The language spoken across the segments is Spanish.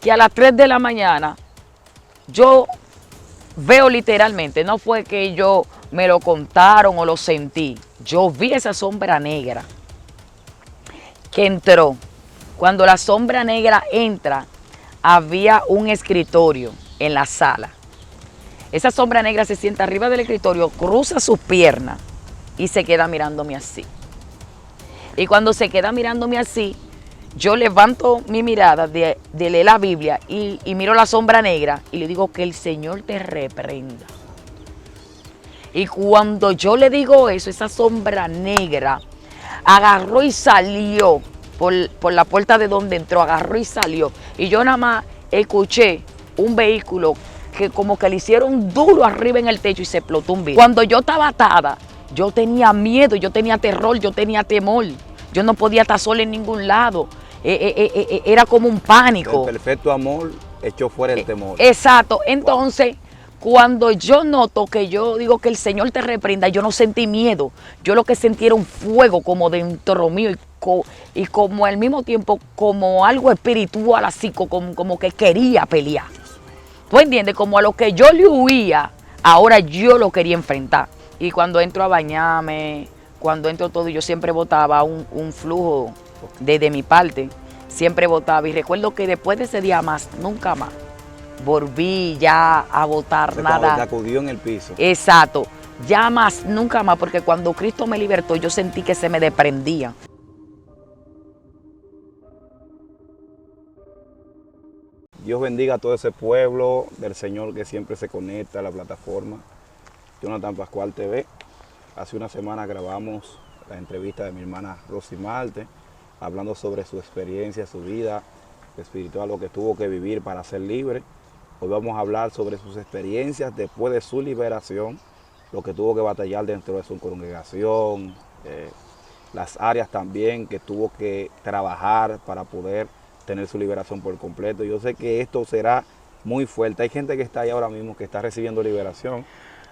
que a las 3 de la mañana yo veo literalmente, no fue que yo me lo contaron o lo sentí, yo vi esa sombra negra que entró. Cuando la sombra negra entra, había un escritorio en la sala. Esa sombra negra se sienta arriba del escritorio, cruza sus piernas y se queda mirándome así. Y cuando se queda mirándome así, yo levanto mi mirada de leer la Biblia y miro la sombra negra y le digo que el Señor te reprenda. Y cuando yo le digo eso, esa sombra negra agarró y salió por la puerta de donde entró, agarró y salió. Y yo nada más escuché un vehículo que como que le hicieron duro arriba en el techo y se explotó un vidrio. Cuando yo estaba atada, yo tenía miedo, yo tenía terror, yo tenía temor. Yo no podía estar sola en ningún lado. Era como un pánico. El perfecto amor echó fuera el temor. Exacto. Entonces, cuando yo noto que yo digo que el Señor te reprenda, yo no sentí miedo. Yo lo que sentí era un fuego como dentro mío y como al mismo tiempo como algo espiritual, así como que quería pelear. ¿Tú entiendes? Como a lo que yo le huía, ahora yo lo quería enfrentar. Y cuando entro a bañarme, cuando entro todo, yo siempre botaba un flujo de mi parte. Siempre botaba. Y recuerdo que después de ese día más, nunca más, volví ya a botar nada. Te acudió en el piso. Exacto. Ya más, nunca más, porque cuando Cristo me libertó, yo sentí que se me desprendía. Dios bendiga a todo ese pueblo del Señor que siempre se conecta a la plataforma Jonathan Pascual TV. Hace una semana grabamos la entrevista de mi hermana Rosy Marte, hablando sobre su experiencia, su vida espiritual, lo que tuvo que vivir para ser libre. Hoy vamos a hablar sobre sus experiencias después de su liberación, lo que tuvo que batallar dentro de su congregación, las áreas también que tuvo que trabajar para poder tener su liberación por completo. Yo sé que esto será muy fuerte. Hay gente que está ahí ahora mismo que está recibiendo liberación,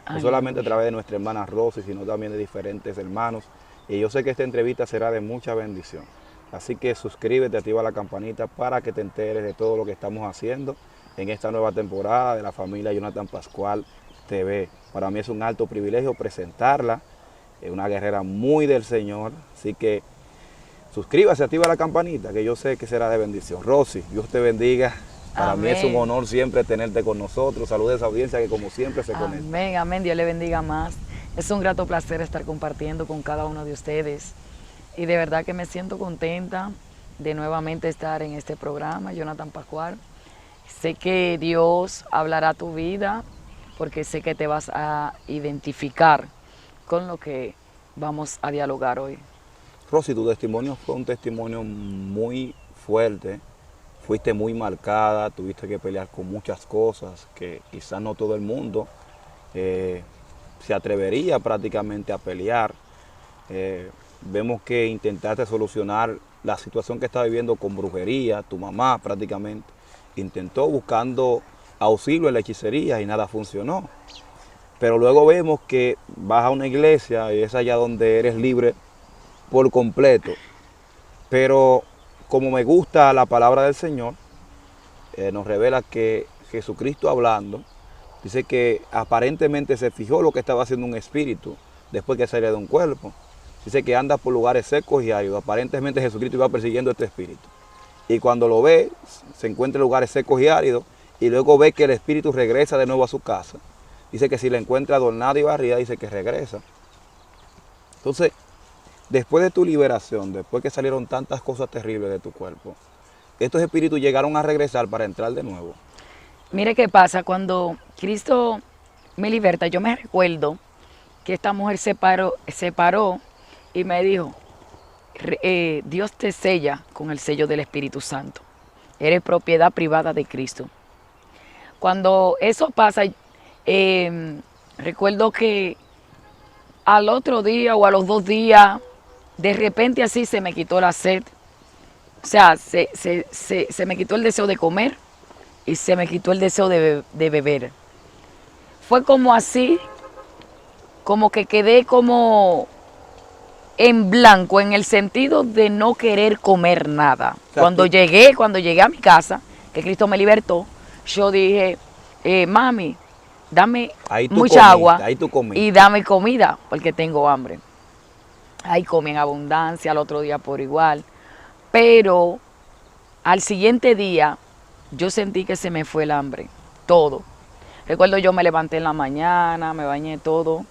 no solamente a través de nuestra hermana Rosy, sino también de diferentes hermanos. Y yo sé que esta entrevista será de mucha bendición. Así que suscríbete, activa la campanita para que te enteres de todo lo que estamos haciendo en esta nueva temporada de la familia Jonathan Pascual TV. Para mí es un alto privilegio presentarla, es una guerrera muy del Señor, así que suscríbase, activa la campanita, que yo sé que será de bendición. Rosy, Dios te bendiga. Para Amén. mí es un honor siempre tenerte con nosotros. Saludos a esa audiencia que como siempre se conecta. Amén, amén. Dios le bendiga más. Es un grato placer estar compartiendo con cada uno de ustedes. Y de verdad que me siento contenta de nuevamente estar en este programa, Jonathan Pascual. Sé que Dios hablará tu vida porque sé que te vas a identificar con lo que vamos a dialogar hoy. Rosy, tu testimonio fue un testimonio muy fuerte. Fuiste muy marcada, tuviste que pelear con muchas cosas que quizás no todo el mundo se atrevería prácticamente a pelear. Vemos que intentaste solucionar la situación que estaba viviendo con brujería, tu mamá prácticamente intentó buscando auxilio en la hechicería y nada funcionó. Pero luego vemos que vas a una iglesia y es allá donde eres libre por completo. Pero como me gusta la palabra del Señor, nos revela que Jesucristo hablando, dice que aparentemente se fijó lo que estaba haciendo un espíritu después que salía de un cuerpo. Dice que anda por lugares secos y áridos. Aparentemente Jesucristo iba persiguiendo a este espíritu. Y cuando lo ve, se encuentra en lugares secos y áridos y luego ve que el espíritu regresa de nuevo a su casa. Dice que si la encuentra adornada y barrida, dice que regresa. Entonces, después de tu liberación, después que salieron tantas cosas terribles de tu cuerpo, estos espíritus llegaron a regresar para entrar de nuevo. Mire qué pasa, cuando Cristo me liberta, yo me recuerdo que esta mujer se paró y me dijo, Dios te sella con el sello del Espíritu Santo. Eres propiedad privada de Cristo. Cuando eso pasa, recuerdo que al otro día o a los 2 días, de repente así se me quitó la sed. O sea, se me quitó el deseo de comer y se me quitó el deseo de beber. Fue como así, como que quedé como en blanco, en el sentido de no querer comer nada. O sea, cuando llegué a mi casa, que Cristo me libertó, yo dije, mami, dame Ahí tú mucha comiste, agua ahí tú comiste. y dame comida, porque tengo hambre. Ahí comí en abundancia, al otro día por igual. Pero al siguiente día yo sentí que se me fue el hambre, todo. Recuerdo yo me levanté en la mañana, me bañé todo.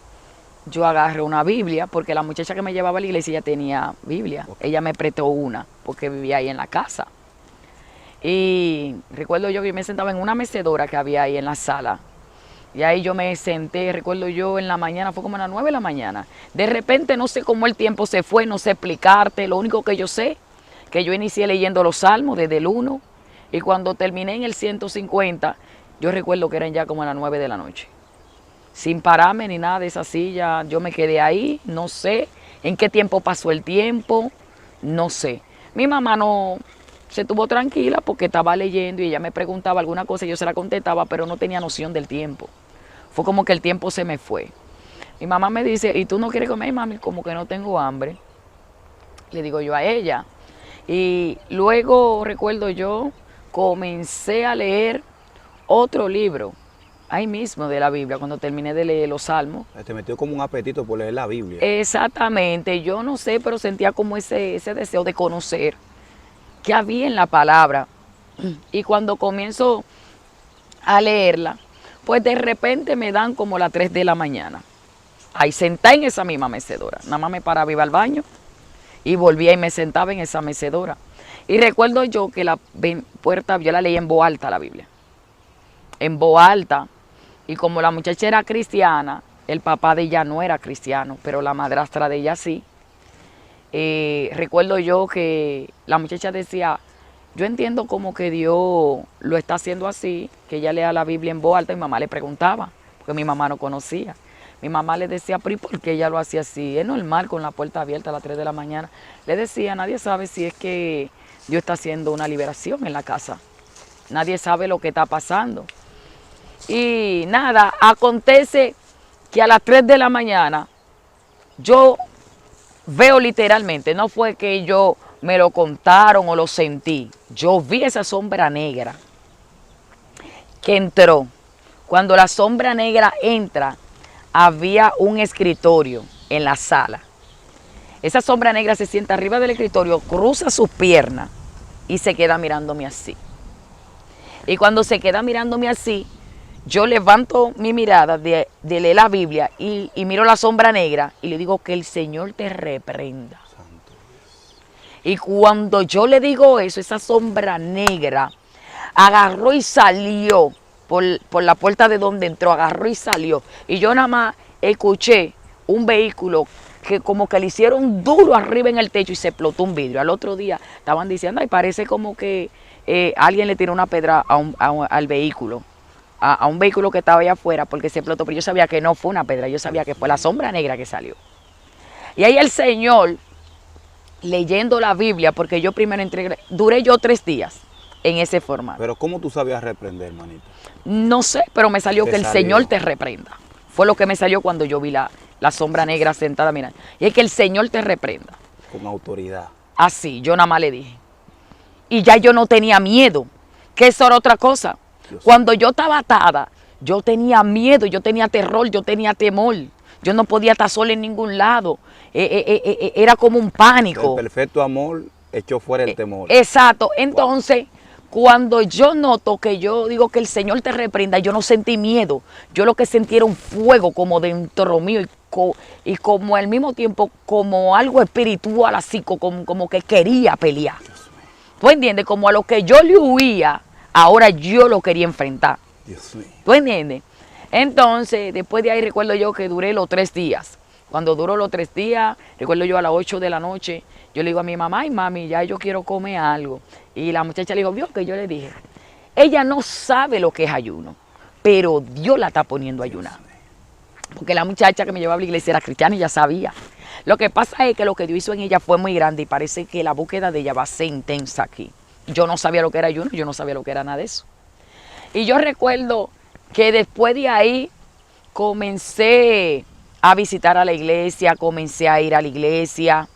Yo agarré una Biblia, porque la muchacha que me llevaba a la iglesia ya tenía Biblia. Ella me prestó una, porque vivía ahí en la casa. Y recuerdo yo que me sentaba en una mecedora que había ahí en la sala. Y ahí yo me senté, recuerdo yo en la mañana, fue como a las 9 de la mañana. De repente no sé cómo el tiempo se fue, no sé explicarte. Lo único que yo sé, que yo inicié leyendo los salmos desde el 1. Y cuando terminé en el 150, yo recuerdo que eran ya como a las 9 de la noche. Sin pararme ni nada de esa silla, yo me quedé ahí, no sé en qué tiempo pasó el tiempo, no sé. Mi mamá no se estuvo tranquila porque estaba leyendo y ella me preguntaba alguna cosa y yo se la contestaba, pero no tenía noción del tiempo. Fue como que el tiempo se me fue. Mi mamá me dice, ¿y tú no quieres comer, mami? Como que no tengo hambre. Le digo yo a ella. Y luego recuerdo yo, comencé a leer otro libro, ahí mismo de la Biblia, cuando terminé de leer los salmos. Te metió como un apetito por leer la Biblia. Exactamente, yo no sé, pero sentía como ese deseo de conocer qué había en la palabra. Y cuando comienzo a leerla, pues de repente me dan como las 3 de la mañana. Ahí sentada en esa misma mecedora. Nada más me paraba, iba al baño y volvía y me sentaba en esa mecedora. Y recuerdo yo que la puerta, yo la leí en voz alta la Biblia. En voz alta. Y como la muchacha era cristiana, el papá de ella no era cristiano, pero la madrastra de ella sí. Recuerdo yo que la muchacha decía, yo entiendo como que Dios lo está haciendo así, que ella lea la Biblia en voz alta, y mi mamá le preguntaba, porque mi mamá no conocía. Mi mamá le decía, pero ¿y por qué ella lo hacía así? Es normal con la puerta abierta a las 3 de la mañana. Le decía, nadie sabe si es que Dios está haciendo una liberación en la casa. Nadie sabe lo que está pasando. Y nada, acontece que a las 3 de la mañana yo veo literalmente, no fue que yo me lo contaron o lo sentí, yo vi esa sombra negra que entró. Cuando la sombra negra entra, había un escritorio en la sala. Esa sombra negra se sienta arriba del escritorio, cruza sus piernas y se queda mirándome así. Y cuando se queda mirándome así, yo levanto mi mirada de leer la Biblia y miro la sombra negra y le digo que el Señor te reprenda. Y cuando yo le digo eso, esa sombra negra agarró y salió por la puerta de donde entró, agarró y salió. Y yo nada más escuché un vehículo que como que le hicieron duro arriba en el techo y se explotó un vidrio. Al otro día estaban diciendo, ay, parece como que alguien le tiró una pedra al vehículo. A un vehículo que estaba allá afuera porque se explotó, pero yo sabía que no fue una pedra, yo sabía que fue la sombra negra que salió. Y ahí el Señor, leyendo la Biblia, porque yo primero duré yo 3 días en ese formato. Pero ¿cómo tú sabías reprender, manita? No sé, pero me salió que el Señor te reprenda. Fue lo que me salió cuando yo vi la sombra negra sentada, mira. Y es que el Señor te reprenda. Con autoridad. Así, yo nada más le dije. Y ya yo no tenía miedo, que eso era otra cosa. Cuando yo estaba atada, yo tenía miedo, yo tenía terror, yo tenía temor. Yo no podía estar sola en ningún lado. Era como un pánico. El perfecto amor echó fuera el temor. Exacto. Entonces, cuando yo noto que yo digo que el Señor te reprenda, yo no sentí miedo. Yo lo que sentí era un fuego como dentro mío y como al mismo tiempo como algo espiritual, así como que quería pelear. ¿Tú entiendes? Como a lo que yo le huía, ahora yo lo quería enfrentar. Dios mío. ¿Tú entiendes? Entonces, después de ahí recuerdo yo que duré los 3 días. Cuando duró los 3 días, recuerdo yo a las 8 de la noche, yo le digo a mi mamá, ay mami, ya yo quiero comer algo. Y la muchacha le dijo, vio que yo le dije, ella no sabe lo que es ayuno, pero Dios la está poniendo a ayunar. Porque la muchacha que me llevaba a la iglesia era cristiana y ya sabía. Lo que pasa es que lo que Dios hizo en ella fue muy grande y parece que la búsqueda de ella va a ser intensa aquí. Yo no sabía lo que era ayuno, yo no sabía lo que era nada de eso. Y yo recuerdo que después de ahí comencé a visitar a la iglesia, comencé a ir a la iglesia.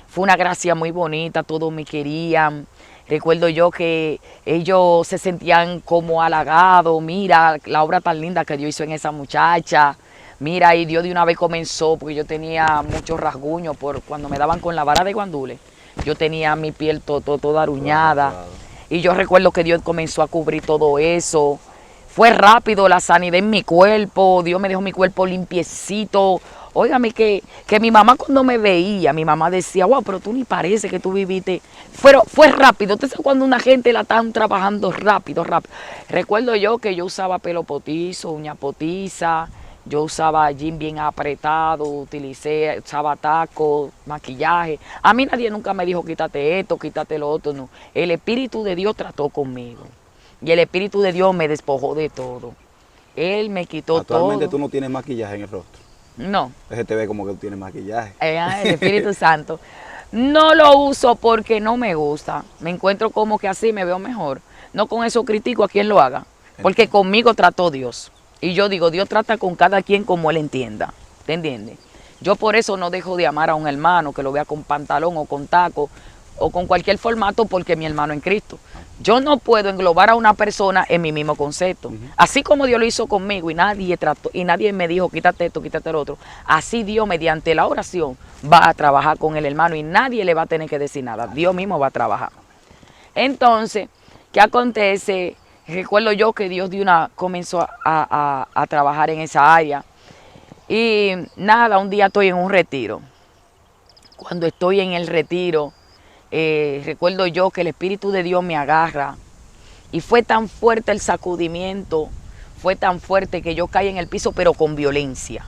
Fue una gracia muy bonita, todos me querían. Recuerdo yo que ellos se sentían como halagados, mira la obra tan linda que Dios hizo en esa muchacha, mira, y Dios de una vez comenzó, porque yo tenía muchos rasguños por cuando me daban con la vara de guandule, yo tenía mi piel toda aruñada, Claro. y yo recuerdo que Dios comenzó a cubrir todo eso. Fue rápido la sanidad en mi cuerpo, Dios me dejó mi cuerpo limpiecito. Óigame que mi mamá cuando me veía, mi mamá decía, wow, pero tú ni parece que tú viviste. Fue rápido. Usted sabe cuando una gente la están trabajando rápido. Recuerdo yo que yo usaba pelo potizo, uña potiza, yo usaba jean bien apretado, usaba tacos, maquillaje. A mí nadie nunca me dijo quítate esto, quítate lo otro, no. El Espíritu de Dios trató conmigo. Y el Espíritu de Dios me despojó de todo. Él me quitó Actualmente todo. tú no tienes maquillaje en el rostro. No, Ese te ve como que tú tienes maquillaje. el Espíritu Santo. No lo uso porque no me gusta. Me encuentro como que así me veo mejor. No con eso critico a quien lo haga. Porque conmigo trató Dios. Y yo digo, Dios trata con cada quien como Él entienda. ¿Te entiendes? Yo por eso no dejo de amar a un hermano que lo vea con pantalón o con taco o con cualquier formato porque es mi hermano en Cristo. Yo no puedo englobar a una persona en mi mismo concepto. Así como Dios lo hizo conmigo y nadie me dijo quítate esto, quítate lo otro. Así Dios mediante la oración va a trabajar con el hermano y nadie le va a tener que decir nada. Dios mismo va a trabajar. Entonces, ¿qué acontece? Recuerdo yo que Dios comenzó a trabajar en esa área. Y nada, un día estoy en un retiro. Cuando estoy en el retiro, recuerdo yo que el Espíritu de Dios me agarra y fue tan fuerte el sacudimiento, fue tan fuerte que yo caí en el piso pero con violencia.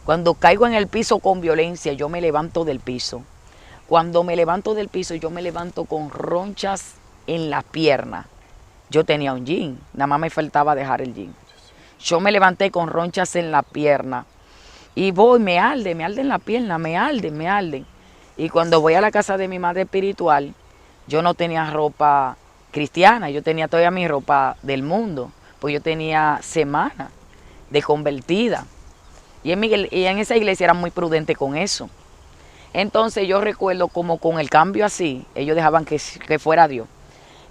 Cuando caigo en el piso con violencia, yo me levanto del piso. Cuando me levanto del piso, yo me levanto con ronchas en la pierna. Yo tenía un jean, nada más me faltaba dejar el jean. Yo me levanté con ronchas en la pierna y voy, me arden en la pierna, me arden. Y cuando voy a la casa de mi madre espiritual, yo no tenía ropa cristiana, yo tenía todavía mi ropa del mundo, pues yo tenía semana de convertida. Y en esa iglesia eran muy prudentes con eso. Entonces yo recuerdo como con el cambio así, ellos dejaban que fuera Dios.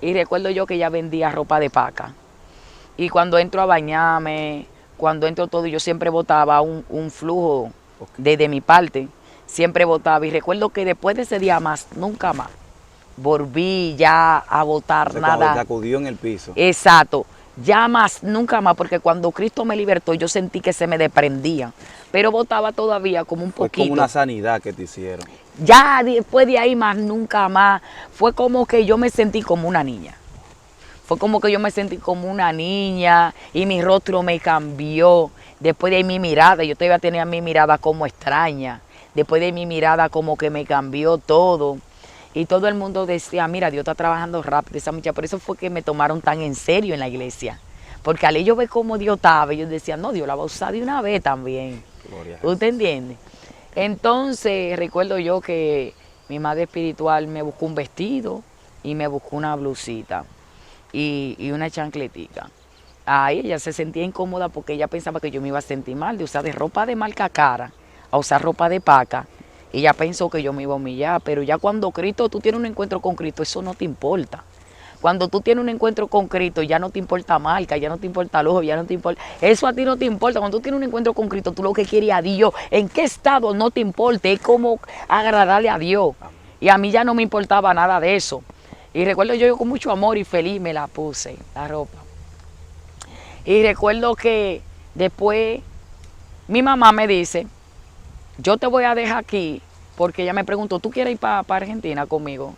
Y recuerdo yo que ella vendía ropa de paca. Y cuando entro a bañarme, cuando entro todo, yo siempre botaba un flujo de mi parte. Siempre botaba. Y recuerdo que después de ese día más, nunca más, volví ya a botar nada. Cuando te sacudió en el piso. Exacto. Ya más, nunca más, porque cuando Cristo me libertó, yo sentí que se me desprendía. Pero botaba todavía como un poquito. Fue como una sanidad que te hicieron. Ya después de ahí más, nunca más. Fue como que yo me sentí como una niña. Fue como que yo me sentí como una niña y mi rostro me cambió. Después de ahí mi mirada, yo todavía tenía mi mirada como extraña. Después de mi mirada como que me cambió todo. Y todo el mundo decía, mira, Dios está trabajando rápido esa muchacha. Por eso fue que me tomaron tan en serio en la iglesia. Porque al ellos ver cómo Dios estaba, ellos decían, no, Dios la va a usar de una vez también. ¿Usted entiende? Entonces recuerdo yo que mi madre espiritual me buscó un vestido y me buscó una blusita y una chancletica. Ahí ella se sentía incómoda porque ella pensaba que yo me iba a sentir mal de usar de ropa de marca cara a usar ropa de paca. Ella pensó que yo me iba a humillar, pero ya cuando Cristo, tú tienes un encuentro con Cristo, eso no te importa. Cuando tú tienes un encuentro con Cristo, ya no te importa marca, ya no te importa lujo, ya no te importa. Eso a ti no te importa. Cuando tú tienes un encuentro con Cristo, tú lo que quieres a Dios. ¿En qué estado? No te importa. Es como agradarle a Dios. Y a mí ya no me importaba nada de eso. Y recuerdo yo con mucho amor y feliz me la puse, la ropa. Y recuerdo que después mi mamá me dice, yo te voy a dejar aquí, porque ella me preguntó, ¿tú quieres ir para Argentina conmigo?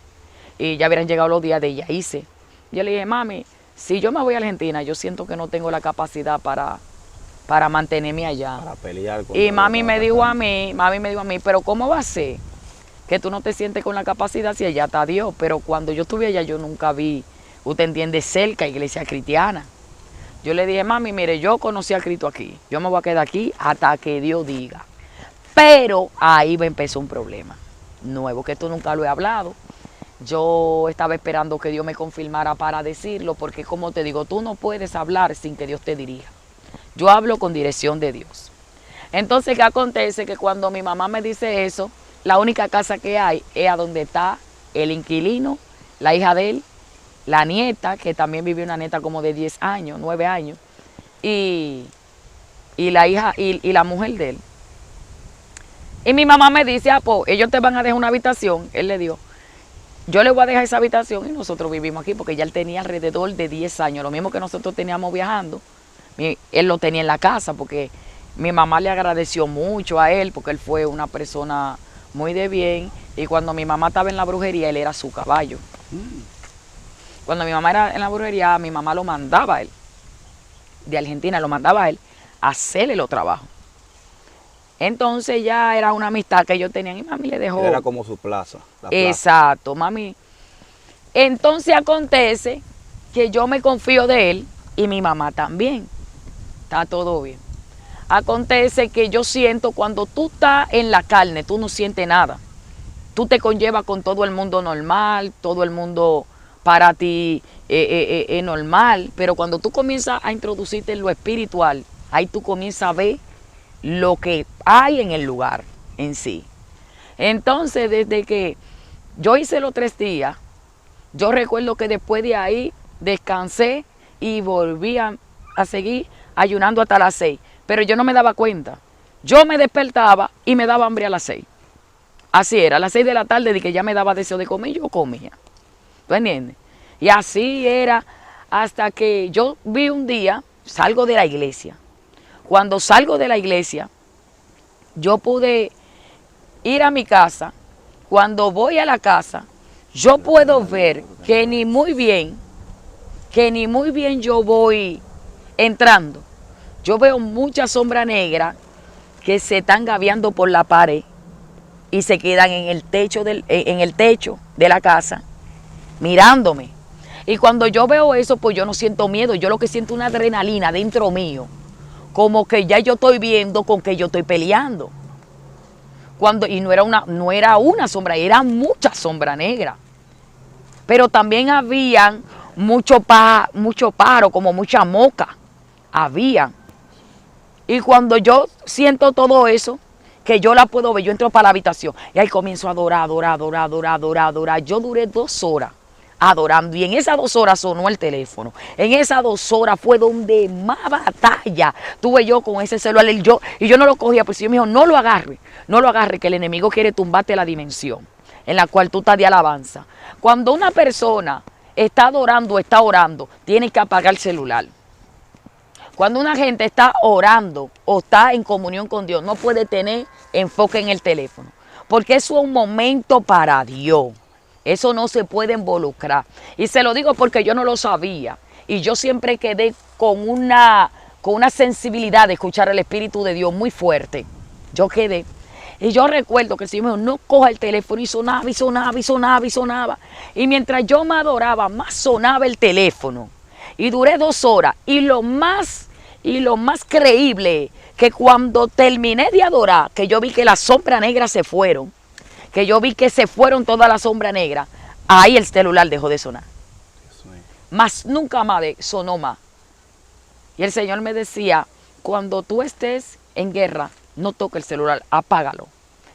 Y ya habían llegado los días de ella hice. Yo le dije, mami, si yo me voy a Argentina, yo siento que no tengo la capacidad para mantenerme allá. Para pelear con Y mami me dijo a mí, pero ¿cómo va a ser que tú no te sientes con la capacidad si allá está Dios? Pero cuando yo estuve allá, yo nunca vi, usted entiende, cerca iglesia cristiana. Yo le dije, mami, mire, yo conocí a Cristo aquí. Yo me voy a quedar aquí hasta que Dios diga. Pero ahí empezó un problema nuevo, que esto nunca lo he hablado. Yo estaba esperando que Dios me confirmara para decirlo, porque como te digo, tú no puedes hablar sin que Dios te dirija. Yo hablo con dirección de Dios. Entonces, ¿qué acontece? Que cuando mi mamá me dice eso, la única casa que hay es a donde está el inquilino la hija de él, la nieta, que también vivió una nieta como de 10 años, 9 años, y la hija y la mujer de él. Y mi mamá me dice, pues ellos te van a dejar una habitación. Él le dijo, yo le voy a dejar esa habitación y nosotros vivimos aquí, porque ya él tenía alrededor de 10 años, lo mismo que nosotros teníamos viajando. Él lo tenía en la casa, porque mi mamá le agradeció mucho a él, porque él fue una persona muy de bien, y cuando mi mamá estaba en la brujería, él era su caballo. Cuando mi mamá era en la brujería, mi mamá lo mandaba a él, de Argentina, lo mandaba a él a hacerle los trabajos. Entonces ya era una amistad que ellos tenían y mami le dejó. Era como su plaza. Exacto, mami. Entonces acontece que yo me confío de él y mi mamá también. Está todo bien. Acontece que yo siento cuando tú estás en la carne, tú no sientes nada. Tú te conllevas con todo el mundo normal, todo el mundo para ti es normal, pero cuando tú comienzas a introducirte en lo espiritual, ahí tú comienzas a ver lo que hay en el lugar en sí. Entonces, desde que yo hice los 3 días, yo recuerdo que después de ahí descansé y volví a seguir ayunando hasta las 6, pero yo no me daba cuenta. Yo me despertaba y me daba hambre a las 6. Así era, a las 6 de la tarde de que ya me daba deseo de comer, yo comía. ¿Tú entiendes? Y así era hasta que yo vi un día, salgo de la iglesia. Cuando salgo de la iglesia, yo pude ir a mi casa. Cuando voy a la casa, yo puedo ver que ni muy bien yo voy entrando. Yo veo mucha sombra negra que se están gaviando por la pared y se quedan en el techo de la casa mirándome. Y cuando yo veo eso, pues yo no siento miedo, yo lo que siento es una adrenalina dentro mío, como que ya yo estoy viendo con que yo estoy peleando. Y no era una sombra, era mucha sombra negra. Pero también habían mucho pájaro, como mucha moca. Habían. Y cuando yo siento todo eso, que yo la puedo ver, yo entro para la habitación y ahí comienzo a adorar. Yo duré 2 horas adorando y en esas 2 horas sonó el teléfono. En esas 2 horas fue donde más batalla tuve yo con ese celular. Y yo no lo cogía, pues yo me dijo, no lo agarre, que el enemigo quiere tumbarte la dimensión en la cual tú estás de alabanza. Cuando una persona está adorando, está orando, tiene que apagar el celular. Cuando una gente está orando o está en comunión con Dios, no puede tener enfoque en el teléfono, porque eso es un momento para Dios. Eso no se puede involucrar. Y se lo digo porque yo no lo sabía. Y yo siempre quedé con una sensibilidad de escuchar el Espíritu de Dios muy fuerte. Yo quedé. Y yo recuerdo que el Señor me dijo, no coja el teléfono, y sonaba. Y mientras yo me adoraba, más sonaba el teléfono. Y duré 2 horas. Y lo más creíble, que cuando terminé de adorar, que yo vi que las sombras negras se fueron, que yo vi que se fueron todas las sombras negras, ahí el celular dejó de sonar. Más nunca más sonó más. Y el Señor me decía, cuando tú estés en guerra, no toques el celular, apágalo.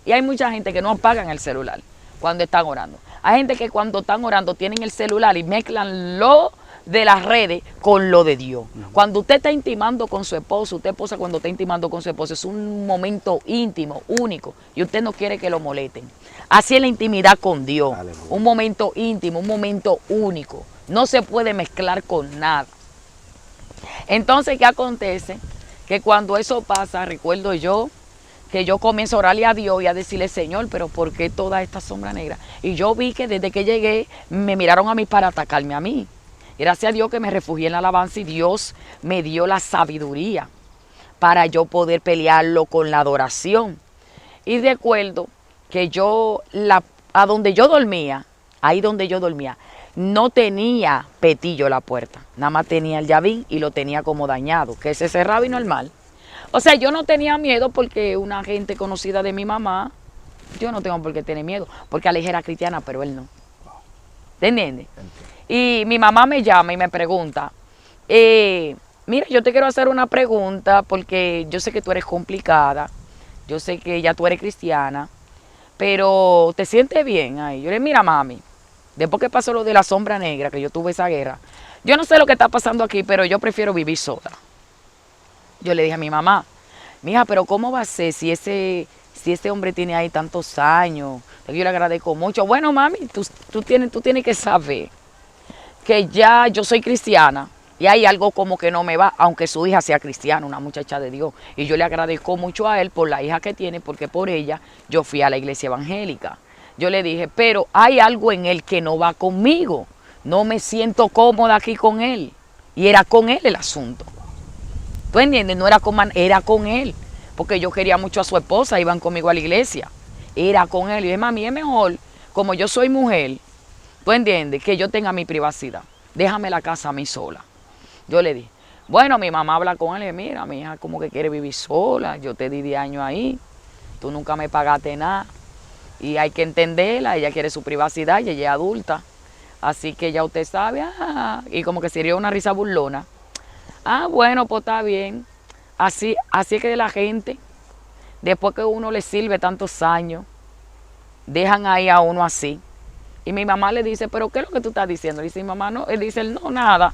Y hay mucha gente que no apagan el celular cuando están orando. Hay gente que cuando están orando tienen el celular y mezclan lo de las redes con lo de Dios. Cuando usted está intimando con su esposo, esposa cuando está intimando con su esposo, es un momento íntimo, único, y usted no quiere que lo molesten. Así es la intimidad con Dios. Aleluya. Un momento íntimo, un momento único. No se puede mezclar con nada. Entonces, ¿qué acontece? Que cuando eso pasa, recuerdo yo, que yo comienzo a orarle a Dios y a decirle, Señor, pero ¿por qué toda esta sombra negra? Y yo vi que desde que llegué, me miraron a mí para atacarme a mí. Gracias a Dios que me refugié en la alabanza y Dios me dio la sabiduría para yo poder pelearlo con la adoración. Y recuerdo que ahí donde yo dormía, no tenía petillo la puerta. Nada más tenía el llavín y lo tenía como dañado, que se cerraba y normal. O sea, yo no tenía miedo porque una gente conocida de mi mamá, yo no tengo por qué tener miedo, porque Aleja era cristiana, pero él no. ¿Te entiendes? Y mi mamá me llama y me pregunta, mira, yo te quiero hacer una pregunta porque yo sé que tú eres complicada, yo sé que ya tú eres cristiana, pero ¿te sientes bien ahí? Yo le digo, mira mami, después que pasó lo de la sombra negra, que yo tuve esa guerra, yo no sé lo que está pasando aquí, pero yo prefiero vivir sola. Yo le dije a mi mamá, mija, pero ¿cómo va a ser si ese hombre tiene ahí tantos años? Yo le agradezco mucho. Bueno, mami, tú tienes que saber que ya yo soy cristiana y hay algo como que no me va, aunque su hija sea cristiana, una muchacha de Dios. Y yo le agradezco mucho a él por la hija que tiene, porque por ella yo fui a la iglesia evangélica. Yo le dije, pero hay algo en él que no va conmigo. No me siento cómoda aquí con él. Y era con él el asunto. ¿Tú entiendes? No era era con él. Porque yo quería mucho a su esposa, iban conmigo a la iglesia. Era con él. Y dije, mami, es mejor, como yo soy mujer, ¿tú entiendes? Que yo tenga mi privacidad. Déjame la casa a mí sola. Yo le dije, bueno, mi mamá habla con él y dice, mira, mi hija como que quiere vivir sola, yo te di 10 años ahí, tú nunca me pagaste nada. Y hay que entenderla, ella quiere su privacidad y ella es adulta. Así que ya usted sabe, y como que se dio una risa burlona. Bueno, pues está bien. Así es que la gente, después que uno le sirve tantos años, dejan ahí a uno así. Y mi mamá le dice, pero ¿qué es lo que tú estás diciendo? Le dice mi mamá, no, él dice, no, nada.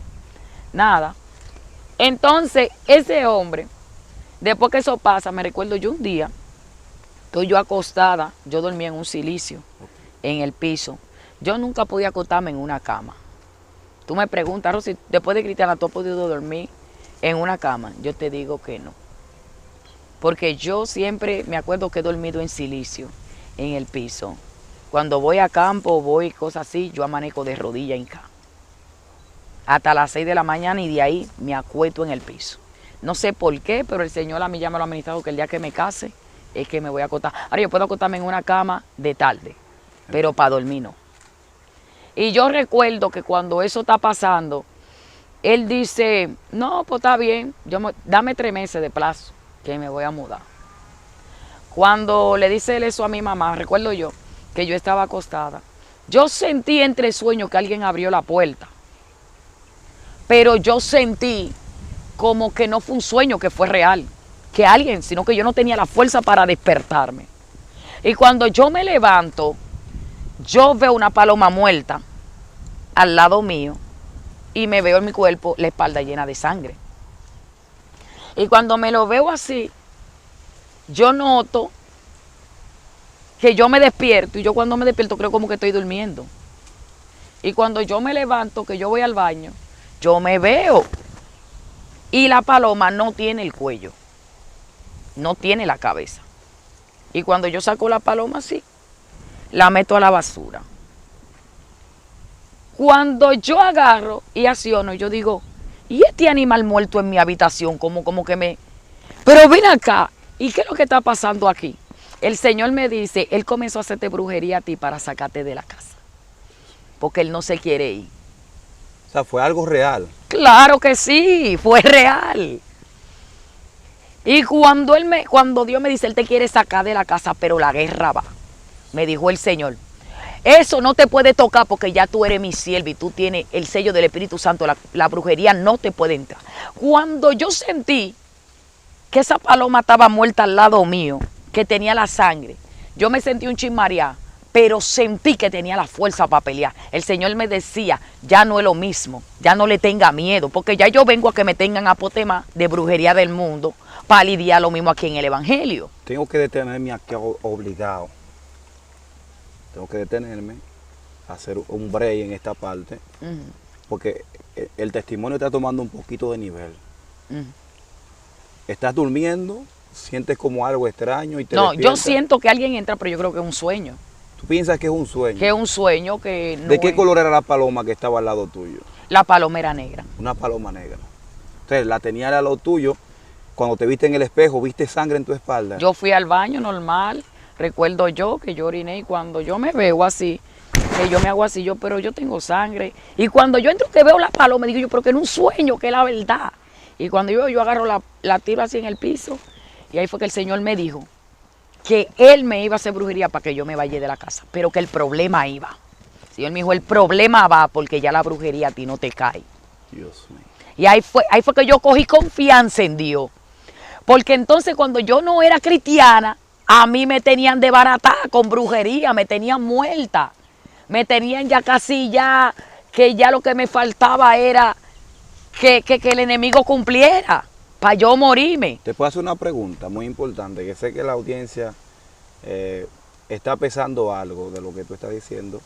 Entonces, ese hombre, después que eso pasa, me recuerdo yo un día, estoy yo acostada, yo dormía en un silicio, en el piso. Yo nunca podía acostarme en una cama. Tú me preguntas, Rosy, después de Cristiana, ¿tú has podido dormir en una cama? Yo te digo que no. Porque yo siempre me acuerdo que he dormido en silicio, en el piso. Cuando voy a campo, voy cosas así, yo amanezco de rodilla en cama. Hasta las 6 de la mañana y de ahí me acuesto en el piso. No sé por qué, pero el Señor a mí ya me lo ha administrado que el día que me case es que me voy a acostar. Ahora yo puedo acostarme en una cama de tarde, pero para dormir no. Y yo recuerdo que cuando eso está pasando, él dice, no, pues está bien, dame 3 meses de plazo que me voy a mudar. Cuando le dice él eso a mi mamá, recuerdo yo que yo estaba acostada. Yo sentí entre sueños que alguien abrió la puerta. Pero yo sentí como que no fue un sueño, que fue real. Que alguien, sino que yo no tenía la fuerza para despertarme. Y cuando yo me levanto, yo veo una paloma muerta al lado mío y me veo en mi cuerpo la espalda llena de sangre. Y cuando me lo veo así, yo noto que yo me despierto y yo cuando me despierto creo como que estoy durmiendo. Y cuando yo me levanto, que yo voy al baño, yo me veo y la paloma no tiene el cuello, no tiene la cabeza. Y cuando yo saco la paloma así, la meto a la basura. Cuando yo agarro y acciono, yo digo, ¿y este animal muerto en mi habitación? Como que me... Pero ven acá, ¿y qué es lo que está pasando aquí? El Señor me dice, Él comenzó a hacerte brujería a ti para sacarte de la casa. Porque Él no se quiere ir. O sea, fue algo real. Claro que sí, fue real. Y cuando Dios me dice, Él te quiere sacar de la casa, pero la guerra va, me dijo el Señor. Eso no te puede tocar porque ya tú eres mi siervo y tú tienes el sello del Espíritu Santo. La brujería no te puede entrar. Cuando yo sentí que esa paloma estaba muerta al lado mío, que tenía la sangre, yo me sentí un chismareado, pero sentí que tenía la fuerza para pelear. El Señor me decía, ya no es lo mismo, ya no le tenga miedo, porque ya yo vengo a que me tengan apotema de brujería del mundo para lidiar lo mismo aquí en el Evangelio. Tengo que detenerme aquí obligado. Tengo que detenerme, hacer un break en esta parte, porque el testimonio está tomando un poquito de nivel. Estás durmiendo, sientes como algo extraño y te No, despiertas. yo siento que alguien entra, pero yo creo que es un sueño. ¿Tú piensas que es un sueño? Que es un sueño que no ¿De qué es. color era la paloma que estaba al lado tuyo? La paloma era negra. Una paloma negra. Entonces, la tenía al lado tuyo. Cuando te viste en el espejo, ¿viste sangre en tu espalda? Yo fui al baño normal. Recuerdo yo que yo oriné y cuando yo me veo así, que yo me hago así, pero yo tengo sangre. Y cuando yo entro que veo la paloma, digo yo, pero que no es un sueño, que es la verdad. Y cuando yo agarro la tiro así en el piso, y ahí fue que el Señor me dijo que Él me iba a hacer brujería para que yo me vaya de la casa, pero que el problema iba. El Señor me dijo, el problema va porque ya la brujería a ti no te cae. Dios mío. Y ahí fue que yo cogí confianza en Dios. Porque entonces cuando yo no era cristiana, a mí me tenían desbaratada con brujería, me tenían muerta. Me tenían ya casi ya, que ya lo que me faltaba era que el enemigo cumpliera, para yo morirme. Te puedo hacer una pregunta muy importante, que sé que la audiencia está pesando algo de lo que tú estás diciendo.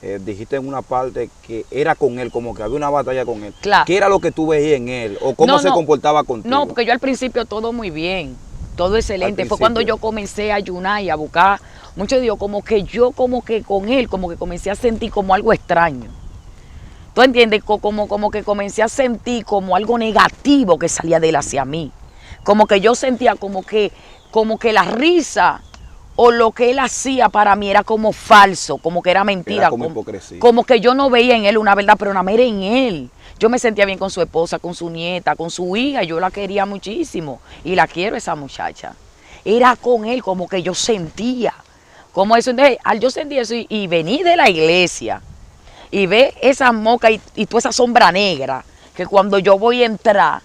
Dijiste en una parte que era con él, como que había una batalla con él. Claro. ¿Qué era lo que tú veías en él? ¿O cómo se comportaba contigo? No, porque yo al principio todo muy bien, todo excelente. Fue cuando yo comencé a ayunar y a buscar, mucho digo, como que yo como que con él, como que comencé a sentir como algo extraño. ¿Tú entiendes? Como que comencé a sentir como algo negativo que salía de él hacia mí. Como que yo sentía como que la risa o lo que él hacía para mí era como falso, como que era mentira. Era como hipocresía. Como que yo no veía en él una verdad, pero nada más era en él. Yo me sentía bien con su esposa, con su nieta, con su hija, yo la quería muchísimo y la quiero esa muchacha. Era con él como que yo sentía, como eso. Entonces, al yo sentir eso y vení de la iglesia y ve esa moca y toda esa sombra negra, que cuando yo voy a entrar,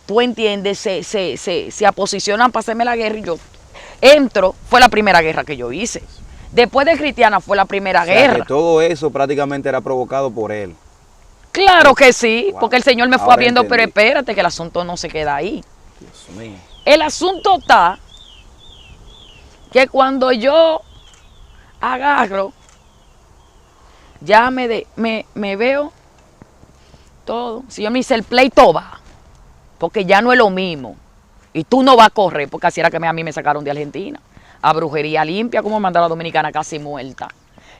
tú entiendes, se aposicionan para hacerme la guerra y yo entro, fue la primera guerra que yo hice. Después de Cristiana fue la primera guerra. Que todo eso prácticamente era provocado por él. Claro que sí, Wow. porque el Señor me fue Ahora viendo, entendí. pero espérate que el asunto no se queda ahí. Dios mío. El asunto está que cuando yo agarro, ya me veo todo. Si yo me hice el pleito va, porque ya no es lo mismo. Y tú no vas a correr, porque así era que a mí me sacaron de Argentina. A brujería limpia, como mandó a la dominicana casi muerta.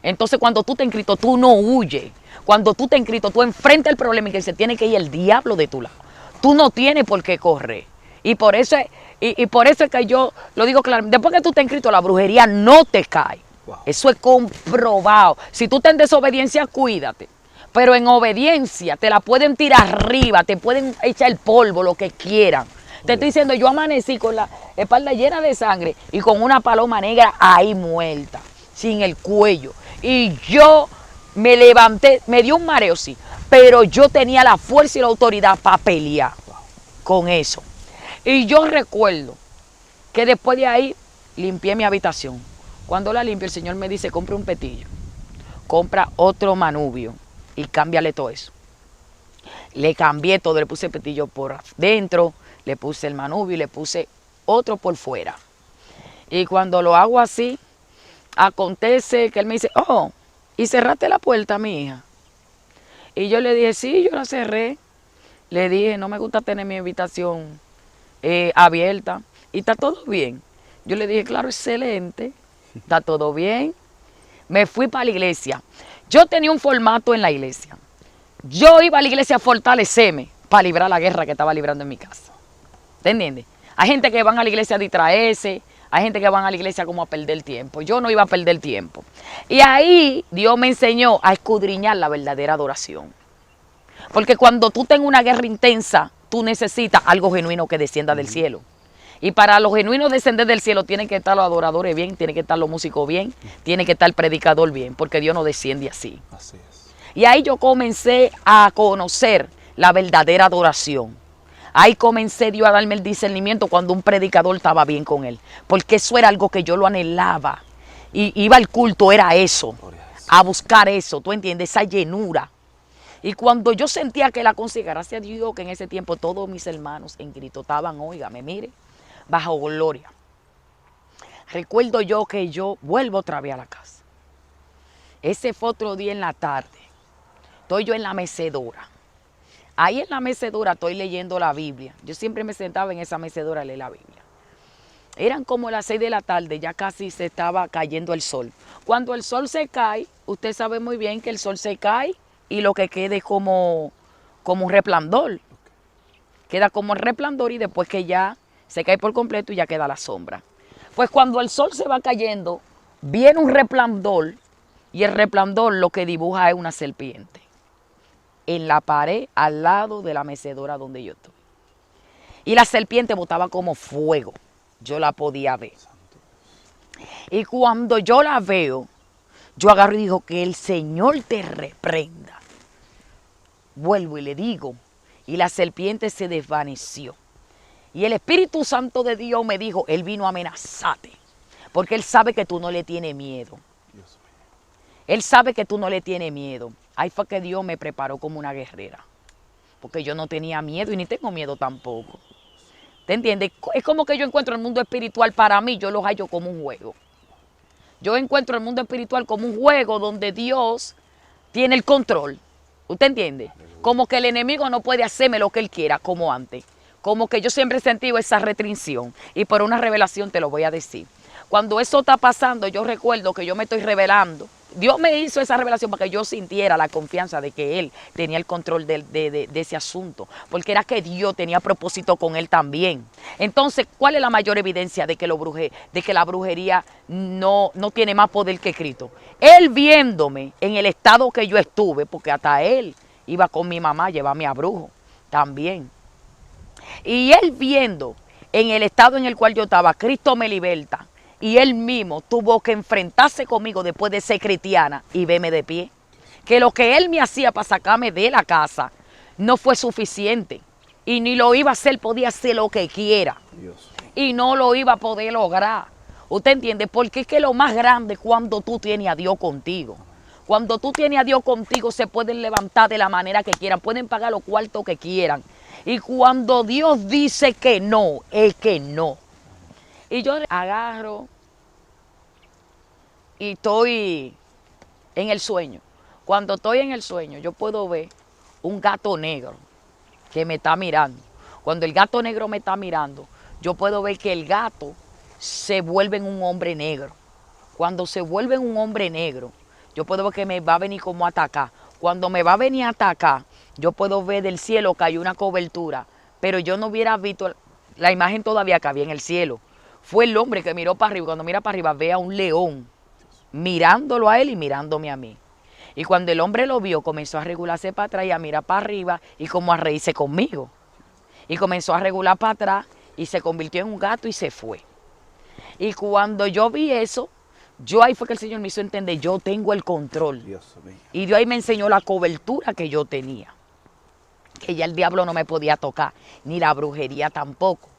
Entonces cuando tú te inscrito, tú no huyes. Cuando tú te inscrito, tú enfrentas el problema y que se tiene que ir el diablo de tu lado. Tú no tienes por qué correr. Y por eso es que yo lo digo claro. Después que tú te inscrito, la brujería no te cae. Wow. Eso es comprobado. Si tú estás en desobediencia, cuídate. Pero en obediencia te la pueden tirar arriba, te pueden echar el polvo, lo que quieran. Te estoy diciendo, yo amanecí con la espalda llena de sangre y con una paloma negra ahí muerta, sin el cuello. Y yo me levanté, me dio un mareo, sí, pero yo tenía la fuerza y la autoridad para pelear con eso. Y yo recuerdo que después de ahí limpié mi habitación. Cuando la limpio, el Señor me dice, compra un petillo, compra otro manubio y cámbiale todo eso. Le cambié todo, le puse el petillo por dentro, le puse el manubio y le puse otro por fuera. Y cuando lo hago así, acontece que él me dice, oh, ¿y cerraste la puerta, mi hija? Y yo le dije, sí, yo la cerré. Le dije, no me gusta tener mi habitación abierta. ¿Y está todo bien? Yo le dije, claro, excelente, está todo bien. Me fui para la iglesia. Yo tenía un formato en la iglesia. Yo iba a la iglesia a fortalecerme para librar la guerra que estaba librando en mi casa. ¿Te entiendes? Hay gente que van a la iglesia a distraerse, hay gente que van a la iglesia como a perder tiempo. Yo no iba a perder tiempo. Y ahí Dios me enseñó a escudriñar la verdadera adoración. Porque cuando tú tengas una guerra intensa, tú necesitas algo genuino que descienda del cielo. Y para los genuinos descender del cielo tienen que estar los adoradores bien, tienen que estar los músicos bien, tiene que estar el predicador bien, porque Dios no desciende así. Así es. Y ahí yo comencé a conocer la verdadera adoración. Ahí comencé Dios a darme el discernimiento cuando un predicador estaba bien con él. Porque eso era algo que yo lo anhelaba. Y iba al culto, era eso. A buscar eso, ¿tú entiendes? Esa llenura. Y cuando yo sentía que la conseguía, gracias a Dios que en ese tiempo todos mis hermanos en grito estaban, óigame, mire, bajo gloria. Recuerdo yo que yo vuelvo otra vez a la casa. Ese fue otro día en la tarde. Estoy yo en la mecedora. Ahí en la mecedora estoy leyendo la Biblia. Yo siempre me sentaba en esa mecedora a leer la Biblia. Eran como las 6 de la tarde, ya casi se estaba cayendo el sol. Cuando el sol se cae, usted sabe muy bien que el sol se cae y lo que queda es como un resplandor. Queda como el resplandor y después que ya se cae por completo y ya queda la sombra. Pues cuando el sol se va cayendo, viene un resplandor y el resplandor lo que dibuja es una serpiente en la pared al lado de la mecedora donde yo estoy. Y la serpiente botaba como fuego. Yo la podía ver. Y cuando yo la veo, yo agarro y digo, que el Señor te reprenda. Vuelvo y le digo, y la serpiente se desvaneció. Y el Espíritu Santo de Dios me dijo, Él vino a amenazarte, porque Él sabe que tú no le tienes miedo. Él sabe que tú no le tienes miedo. Ahí fue que Dios me preparó como una guerrera. Porque yo no tenía miedo y ni tengo miedo tampoco. ¿Te entiendes? Es como que yo encuentro el mundo espiritual para mí, yo lo hallo como un juego. Yo encuentro el mundo espiritual como un juego donde Dios tiene el control. ¿Usted entiende? Como que el enemigo no puede hacerme lo que él quiera, como antes. Como que yo siempre he sentido esa restricción. Y por una revelación te lo voy a decir. Cuando eso está pasando, yo recuerdo que yo me estoy revelando. Dios me hizo esa revelación para que yo sintiera la confianza de que Él tenía el control de ese asunto. Porque era que Dios tenía propósito con Él también. Entonces, ¿cuál es la mayor evidencia de que la brujería no tiene más poder que Cristo? Él viéndome en el estado que yo estuve, porque hasta Él iba con mi mamá a llevarme a brujo también. Y Él viendo en el estado en el cual yo estaba, Cristo me liberta. Y Él mismo tuvo que enfrentarse conmigo después de ser cristiana y verme de pie. Que lo que Él me hacía para sacarme de la casa no fue suficiente. Y ni lo iba a hacer, podía hacer lo que quiera. Dios. Y no lo iba a poder lograr. ¿Usted entiende? Porque es que lo más grande es cuando tú tienes a Dios contigo. Cuando tú tienes a Dios contigo se pueden levantar de la manera que quieran. Pueden pagar los cuartos que quieran. Y cuando Dios dice que no, es que no. Y yo agarro y estoy en el sueño. Cuando estoy en el sueño, yo puedo ver un gato negro que me está mirando. Cuando el gato negro me está mirando, yo puedo ver que el gato se vuelve en un hombre negro. Cuando se vuelve en un hombre negro, yo puedo ver que me va a venir como a atacar. Cuando me va a venir a atacar, yo puedo ver del cielo que hay una cobertura, pero yo no hubiera visto la imagen todavía que había en el cielo. Fue el hombre que miró para arriba. Cuando mira para arriba ve a un león mirándolo a él y mirándome a mí. Y cuando el hombre lo vio, comenzó a regularse para atrás y a mirar para arriba y como a reírse conmigo. Y comenzó a regular para atrás y se convirtió en un gato y se fue. Y cuando yo vi eso, yo ahí fue que el Señor me hizo entender, yo tengo el control. Dios mío. Y Dios ahí me enseñó la cobertura que yo tenía. Que ya el diablo no me podía tocar, ni la brujería tampoco.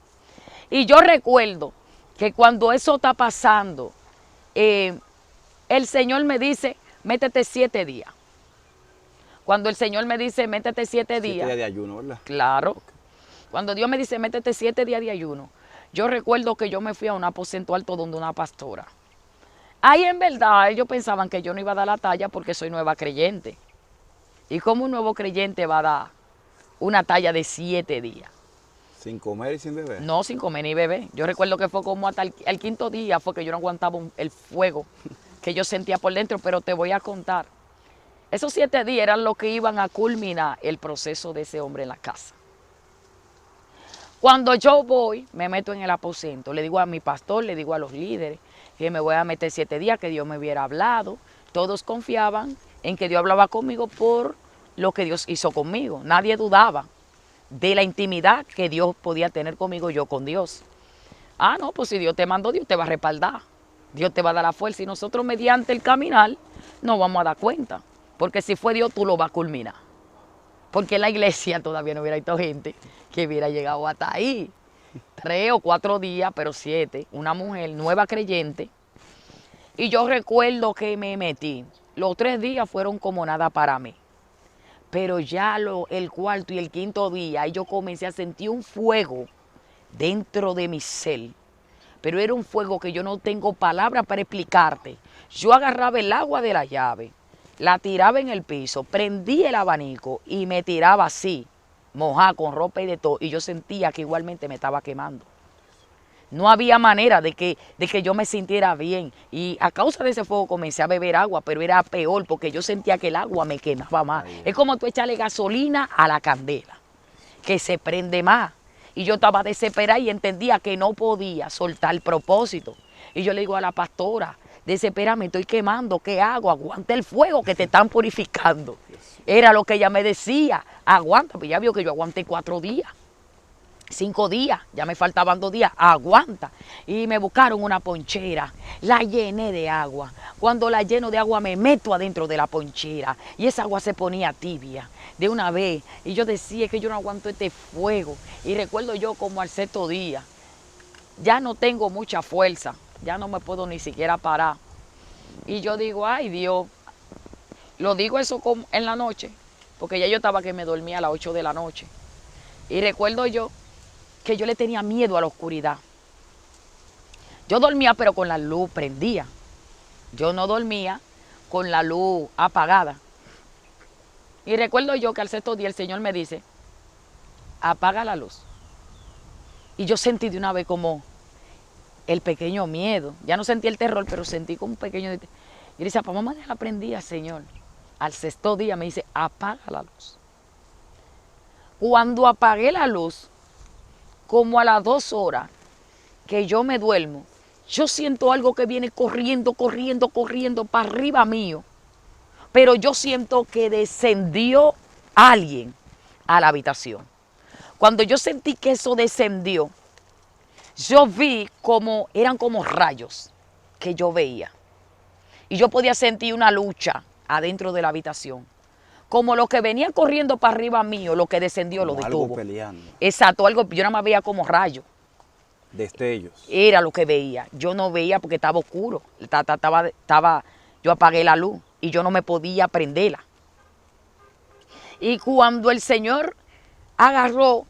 Y yo recuerdo que cuando eso está pasando, el Señor me dice, métete 7 días. Cuando el Señor me dice, métete 7 días. 7 días de ayuno, ¿verdad? Claro. Okay. Cuando Dios me dice, métete 7 días de ayuno, yo recuerdo que yo me fui a un aposento alto donde una pastora. Ahí en verdad ellos pensaban que yo no iba a dar la talla porque soy nueva creyente. ¿Y cómo un nuevo creyente va a dar una talla de 7 días? ¿Sin comer y sin beber? No, sin comer ni beber. Yo recuerdo que fue como hasta el 5.º día fue que yo no aguantaba el fuego que yo sentía por dentro, pero te voy a contar. Esos 7 días eran los que iban a culminar el proceso de ese hombre en la casa. Cuando yo voy, me meto en el aposento, le digo a mi pastor, le digo a los líderes, que me voy a meter 7 días, que Dios me hubiera hablado. Todos confiaban en que Dios hablaba conmigo por lo que Dios hizo conmigo. Nadie dudaba de la intimidad que Dios podía tener conmigo, yo con Dios. Ah, no, pues si Dios te mandó, Dios te va a respaldar. Dios te va a dar la fuerza y nosotros mediante el caminar nos vamos a dar cuenta. Porque si fue Dios, tú lo vas a culminar. Porque en la iglesia todavía no hubiera visto gente que hubiera llegado hasta ahí. 3 o 4 días, pero 7. Una mujer nueva creyente. Y yo recuerdo que me metí. Los 3 días fueron como nada para mí. Pero ya el 4º y el 5.º día, yo comencé a sentir un fuego dentro de mi ser. Pero era un fuego que yo no tengo palabras para explicarte. Yo agarraba el agua de la llave, la tiraba en el piso, prendía el abanico y me tiraba así, mojada con ropa y de todo. Y yo sentía que igualmente me estaba quemando. No había manera de que yo me sintiera bien. Y a causa de ese fuego comencé a beber agua, pero era peor porque yo sentía que el agua me quemaba más. Es como tú echarle gasolina a la candela, que se prende más. Y yo estaba desesperada y entendía que no podía soltar el propósito. Y yo le digo a la pastora, desespera, me estoy quemando, ¿qué hago? Aguanta el fuego que te están purificando. Era lo que ella me decía, aguanta, pues ya vio que yo aguanté 4 días. 5 días, ya me faltaban 2 días, aguanta. Y me buscaron una ponchera, la llené de agua. Cuando la lleno de agua me meto adentro de la ponchera y esa agua se ponía tibia de una vez. Y yo decía que yo no aguanto este fuego. Y recuerdo yo como al 6.º día, ya no tengo mucha fuerza, ya no me puedo ni siquiera parar. Y yo digo, ay Dios, lo digo eso como en la noche, porque ya yo estaba que me dormía a las 8 de la noche. Y recuerdo yo que yo le tenía miedo a la oscuridad. Yo dormía pero con la luz prendida. Yo no dormía con la luz apagada. Y recuerdo yo que al sexto día el Señor me dice, apaga la luz. Y yo sentí de una vez como el pequeño miedo. Ya no sentí el terror, pero sentí como un pequeño... Y le dice, papá, mamá, la prendía, Señor. Al sexto día me dice, apaga la luz. Cuando apagué la luz, como a las 2 horas que yo me duermo, yo siento algo que viene corriendo, corriendo, corriendo para arriba mío. Pero yo siento que descendió alguien a la habitación. Cuando yo sentí que eso descendió, yo vi como, eran como rayos que yo veía. Y yo podía sentir una lucha adentro de la habitación. Como lo que venía corriendo para arriba mío, lo que descendió Como lo detuvo. algo peleando. Exacto, algo, yo nada más veía como rayos. Destellos. Era lo que veía. Yo no veía porque estaba oscuro. Yo apagué la luz y yo no me podía prenderla. Y cuando el Señor agarró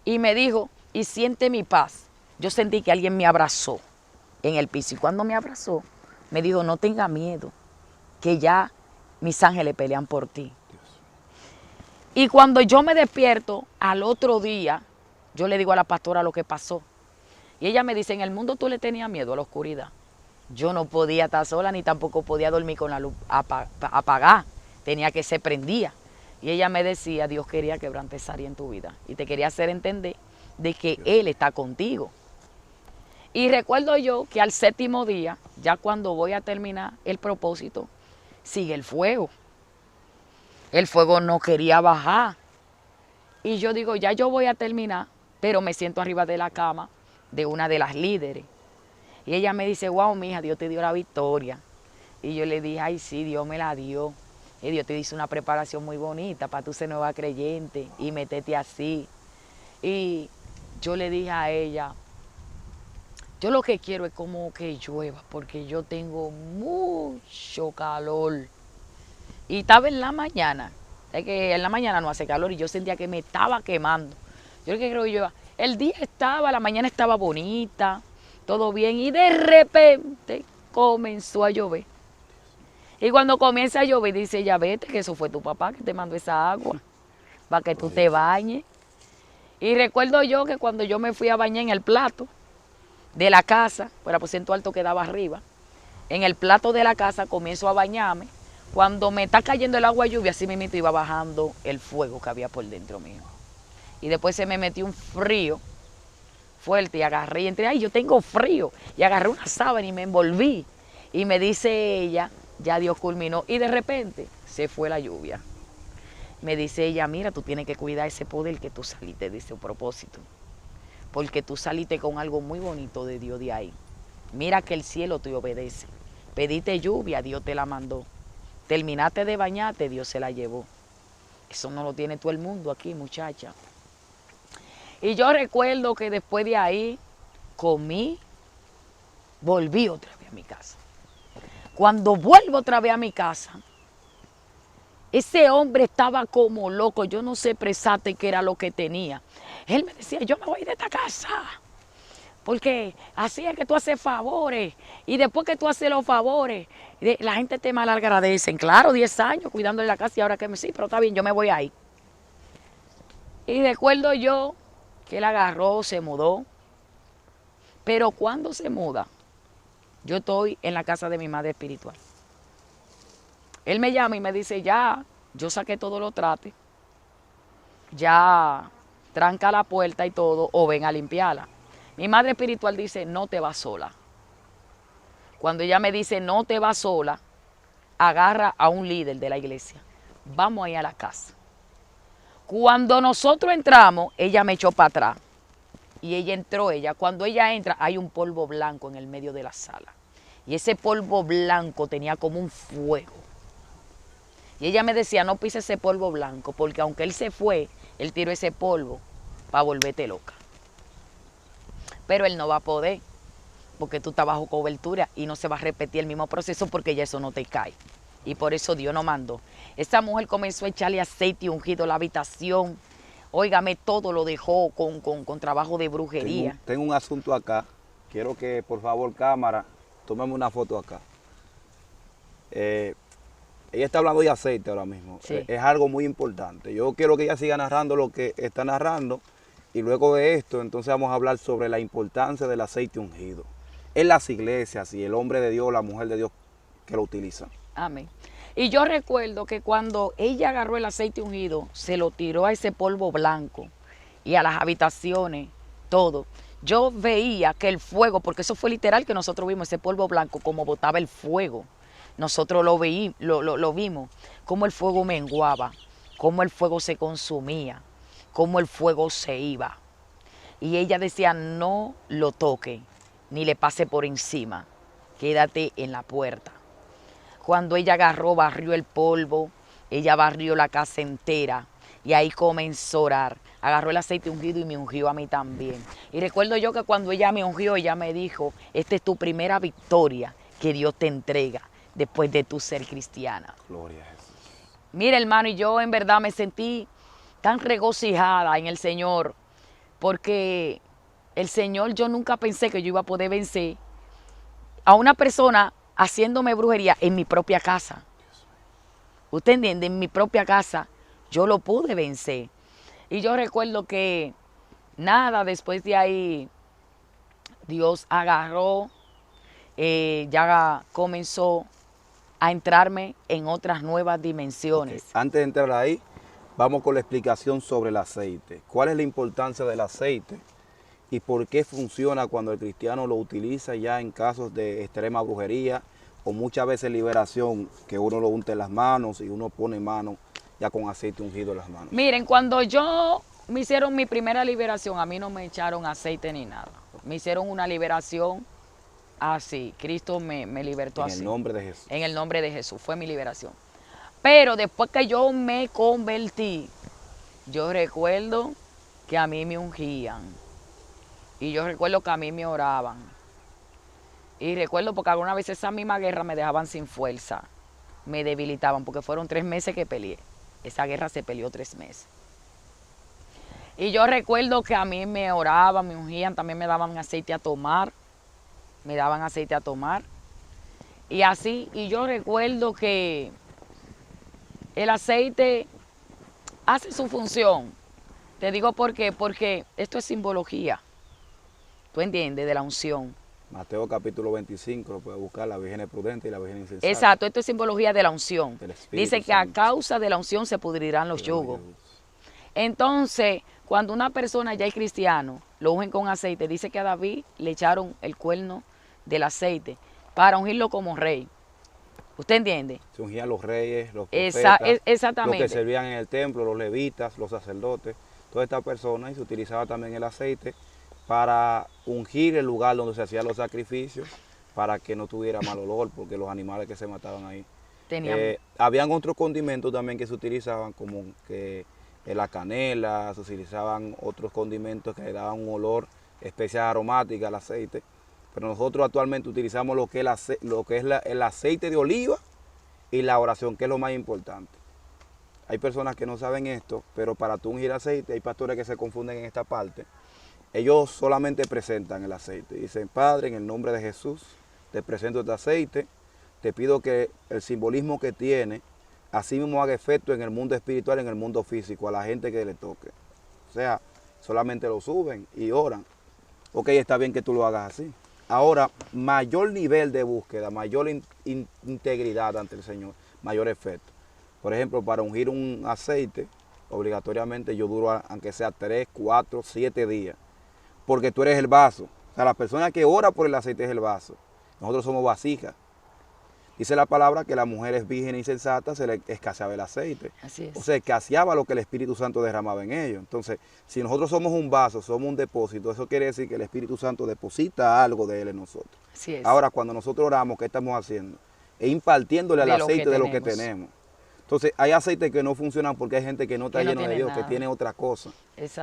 y me dijo, y siente mi paz, yo sentí que alguien me abrazó en el piso. Y cuando me abrazó, me dijo, no tenga miedo, que ya mis ángeles pelean por ti. Y cuando yo me despierto, al otro día, yo le digo a la pastora lo que pasó. Y ella me dice, en el mundo tú le tenías miedo a la oscuridad. Yo no podía estar sola ni tampoco podía dormir con la luz apagada. Tenía que ser prendida. Y ella me decía, Dios quería quebrante esa área en tu vida. Y te quería hacer entender de que Él está contigo. Y recuerdo yo que al séptimo día, ya cuando voy a terminar el propósito, sigue el fuego. El fuego no quería bajar. Y yo digo, ya yo voy a terminar, pero me siento arriba de la cama de una de las líderes. Y ella me dice, wow, mija, Dios te dio la victoria. Y yo le dije, ay, sí, Dios me la dio. Y Dios te hizo una preparación muy bonita para tú ser nueva creyente y meterte así. Y yo le dije a ella, yo lo que quiero es como que llueva, porque yo tengo mucho calor. Y estaba en la mañana, es que en la mañana no hace calor y yo sentía que me estaba quemando. Yo lo que creo que llueva. El día estaba, la mañana estaba bonita, todo bien, y de repente comenzó a llover. Y cuando comienza a llover, dice, ya vete, que eso fue tu papá que te mandó esa agua, para que tú te bañes. Y recuerdo yo que cuando yo me fui a bañar en el plato de la casa, pues el aposento alto quedaba arriba, en el plato de la casa comienzo a bañarme. Cuando me está cayendo el agua lluvia, así mismo iba bajando el fuego que había por dentro mío. Y después se me metió un frío fuerte y agarré y entré, ay, yo tengo frío. Y agarré una sábana y me envolví. Y me dice ella, ya Dios culminó. Y de repente se fue la lluvia. Me dice ella, mira, tú tienes que cuidar ese poder que tú saliste de ese propósito. Porque tú saliste con algo muy bonito de Dios de ahí. Mira que el cielo te obedece. Pediste lluvia, Dios te la mandó. Terminaste de bañarte, Dios se la llevó. Eso no lo tiene todo el mundo aquí, muchacha. Y yo recuerdo que después de ahí comí, volví otra vez a mi casa. Cuando vuelvo otra vez a mi casa, ese hombre estaba como loco, yo no sé presate qué era lo que tenía. Él me decía, yo me voy de esta casa, porque así es que tú haces favores, y después que tú haces los favores, la gente te malagradecen. Claro, 10 años cuidándole la casa y ahora que me sí, pero está bien, yo me voy ahí. Y recuerdo yo que él agarró, se mudó, pero cuando se muda, yo estoy en la casa de mi madre espiritual. Él me llama y me dice, ya, yo saqué todo lo trate, ya tranca la puerta y todo, o ven a limpiarla. Mi madre espiritual dice, no te vas sola. Cuando ella me dice, no te vas sola, agarra a un líder de la iglesia. Vamos ahí a la casa. Cuando nosotros entramos, ella me echó para atrás. Y ella entró, cuando ella entra, hay un polvo blanco en el medio de la sala. Y ese polvo blanco tenía como un fuego. Y ella me decía, no pises ese polvo blanco, porque aunque él se fue, él tiró ese polvo para volverte loca. Pero él no va a poder, porque tú estás bajo cobertura y no se va a repetir el mismo proceso porque ya eso no te cae. y por eso Dios nos mandó. Esa mujer comenzó a echarle aceite y ungido a la habitación. Óigame, todo lo dejó con trabajo de brujería. Tengo un asunto acá. Quiero que, por favor, cámara, tómame una foto acá. Ella está hablando de aceite ahora mismo. Sí. Es algo muy importante. Yo quiero que ella siga narrando lo que está narrando. Y luego de esto, entonces vamos a hablar sobre la importancia del aceite ungido en las iglesias y el hombre de Dios, la mujer de Dios que lo utilizan. Amén. Y yo recuerdo que cuando ella agarró el aceite ungido, se lo tiró a ese polvo blanco y a las habitaciones, todo. Yo veía que el fuego, porque eso fue literal que nosotros vimos, ese polvo blanco, como botaba el fuego. Nosotros lo vimos, cómo el fuego menguaba, cómo el fuego se consumía, cómo el fuego se iba. Y ella decía, no lo toque, ni le pase por encima, quédate en la puerta. Cuando ella agarró, barrió el polvo, ella barrió la casa entera y ahí comenzó a orar. Agarró el aceite ungido y me ungió a mí también. Y recuerdo yo que cuando ella me ungió, ella me dijo, esta es tu primera victoria que Dios te entrega después de tu ser cristiana. Gloria a Jesús. Mira, hermano, y yo en verdad me sentí tan regocijada en el Señor, porque el Señor, yo nunca pensé que yo iba a poder vencer a una persona haciéndome brujería en mi propia casa. ¿Usted entiende? En mi propia casa yo lo pude vencer. Y yo recuerdo que nada, después de ahí, Dios agarró, ya comenzó a entrarme en otras nuevas dimensiones. Okay. Antes de entrar ahí, vamos con la explicación sobre el aceite. ¿Cuál es la importancia del aceite? ¿Y por qué funciona cuando el cristiano lo utiliza ya en casos de extrema brujería o muchas veces liberación, que uno lo unta en las manos y uno pone mano ya con aceite ungido en las manos? Miren, cuando yo me hicieron mi primera liberación, a mí no me echaron aceite ni nada. Me hicieron una liberación así. Cristo me libertó así. En el nombre de Jesús. En el nombre de Jesús, fue mi liberación. Pero después que yo me convertí, yo recuerdo que a mí me ungían. Y yo recuerdo que a mí me oraban. Y recuerdo porque algunas veces esa misma guerra me dejaban sin fuerza. Me debilitaban porque fueron 3 meses que peleé. Esa guerra se peleó 3 meses. Y yo recuerdo que a mí me oraban, me ungían, también me daban aceite a tomar. Me daban aceite a tomar. Y así, y yo recuerdo que el aceite hace su función. Te digo por qué, porque esto es simbología. ¿Tú entiendes? De la unción. Mateo capítulo 25, lo puede buscar, la Virgen es prudente y la Virgen insensata. Exacto, esto es simbología de la unción. Dice que a causa de la unción se pudrirán los yugos. Entonces, cuando una persona ya es cristiano, lo ungen con aceite, dice que a David le echaron el cuerno del aceite para ungirlo como rey. ¿Usted entiende? Se ungían los reyes, los profetas, exactamente. los que servían en el templo, los levitas, los sacerdotes, todas estas personas, y se utilizaba también el aceite para ungir el lugar donde se hacían los sacrificios, para que no tuviera mal olor, porque los animales que se mataban ahí. Habían otros condimentos también que se utilizaban, como que la canela, se utilizaban otros condimentos que le daban un olor, especias aromáticas al aceite. Pero nosotros actualmente utilizamos lo que es el aceite de oliva y la oración, que es lo más importante. Hay personas que no saben esto, pero para tú ungir aceite, hay pastores que se confunden en esta parte. Ellos solamente presentan el aceite. Dicen, Padre, en el nombre de Jesús, te presento este aceite. Te pido que el simbolismo que tiene, así mismo haga efecto en el mundo espiritual, en el mundo físico, a la gente que le toque. O sea, solamente lo suben y oran. Ok, está bien que tú lo hagas así. Ahora, mayor nivel de búsqueda, mayor integridad ante el Señor, mayor efecto. Por ejemplo, para ungir un aceite, obligatoriamente yo duro, aunque sea 3, 4, 7 días. Porque tú eres el vaso. O sea, la persona que ora por el aceite es el vaso. Nosotros somos vasijas. Dice la palabra que la mujer es virgen e insensata, se le escaseaba el aceite. Así es. O sea, escaseaba lo que el Espíritu Santo derramaba en ellos. Entonces, si nosotros somos un vaso, somos un depósito, eso quiere decir que el Espíritu Santo deposita algo de él en nosotros. Así es. Ahora, cuando nosotros oramos, ¿qué estamos haciendo? Es impartiéndole al aceite de lo que tenemos. Entonces, hay aceites que no funcionan porque hay gente que no está lleno de Dios, que tiene otra cosa.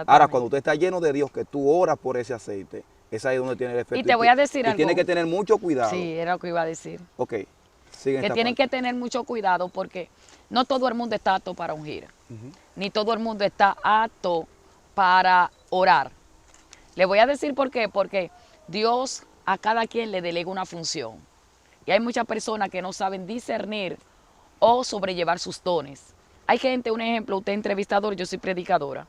Ahora, cuando usted está lleno de Dios, que tú oras por ese aceite, es ahí donde tiene el efecto. Y te voy a decir algo. Tiene que tener mucho cuidado. Sí, era lo que iba a decir. Ok. Sigue que esta tienen parte. que tener mucho cuidado porque no todo el mundo está apto para ungir, Ujú. ni todo el mundo está apto para orar. Le voy a decir por qué, porque Dios a cada quien le delega una función. Y hay muchas personas que no saben discernir o sobrellevar sus dones. Hay gente, un ejemplo, usted es entrevistador, yo soy predicadora,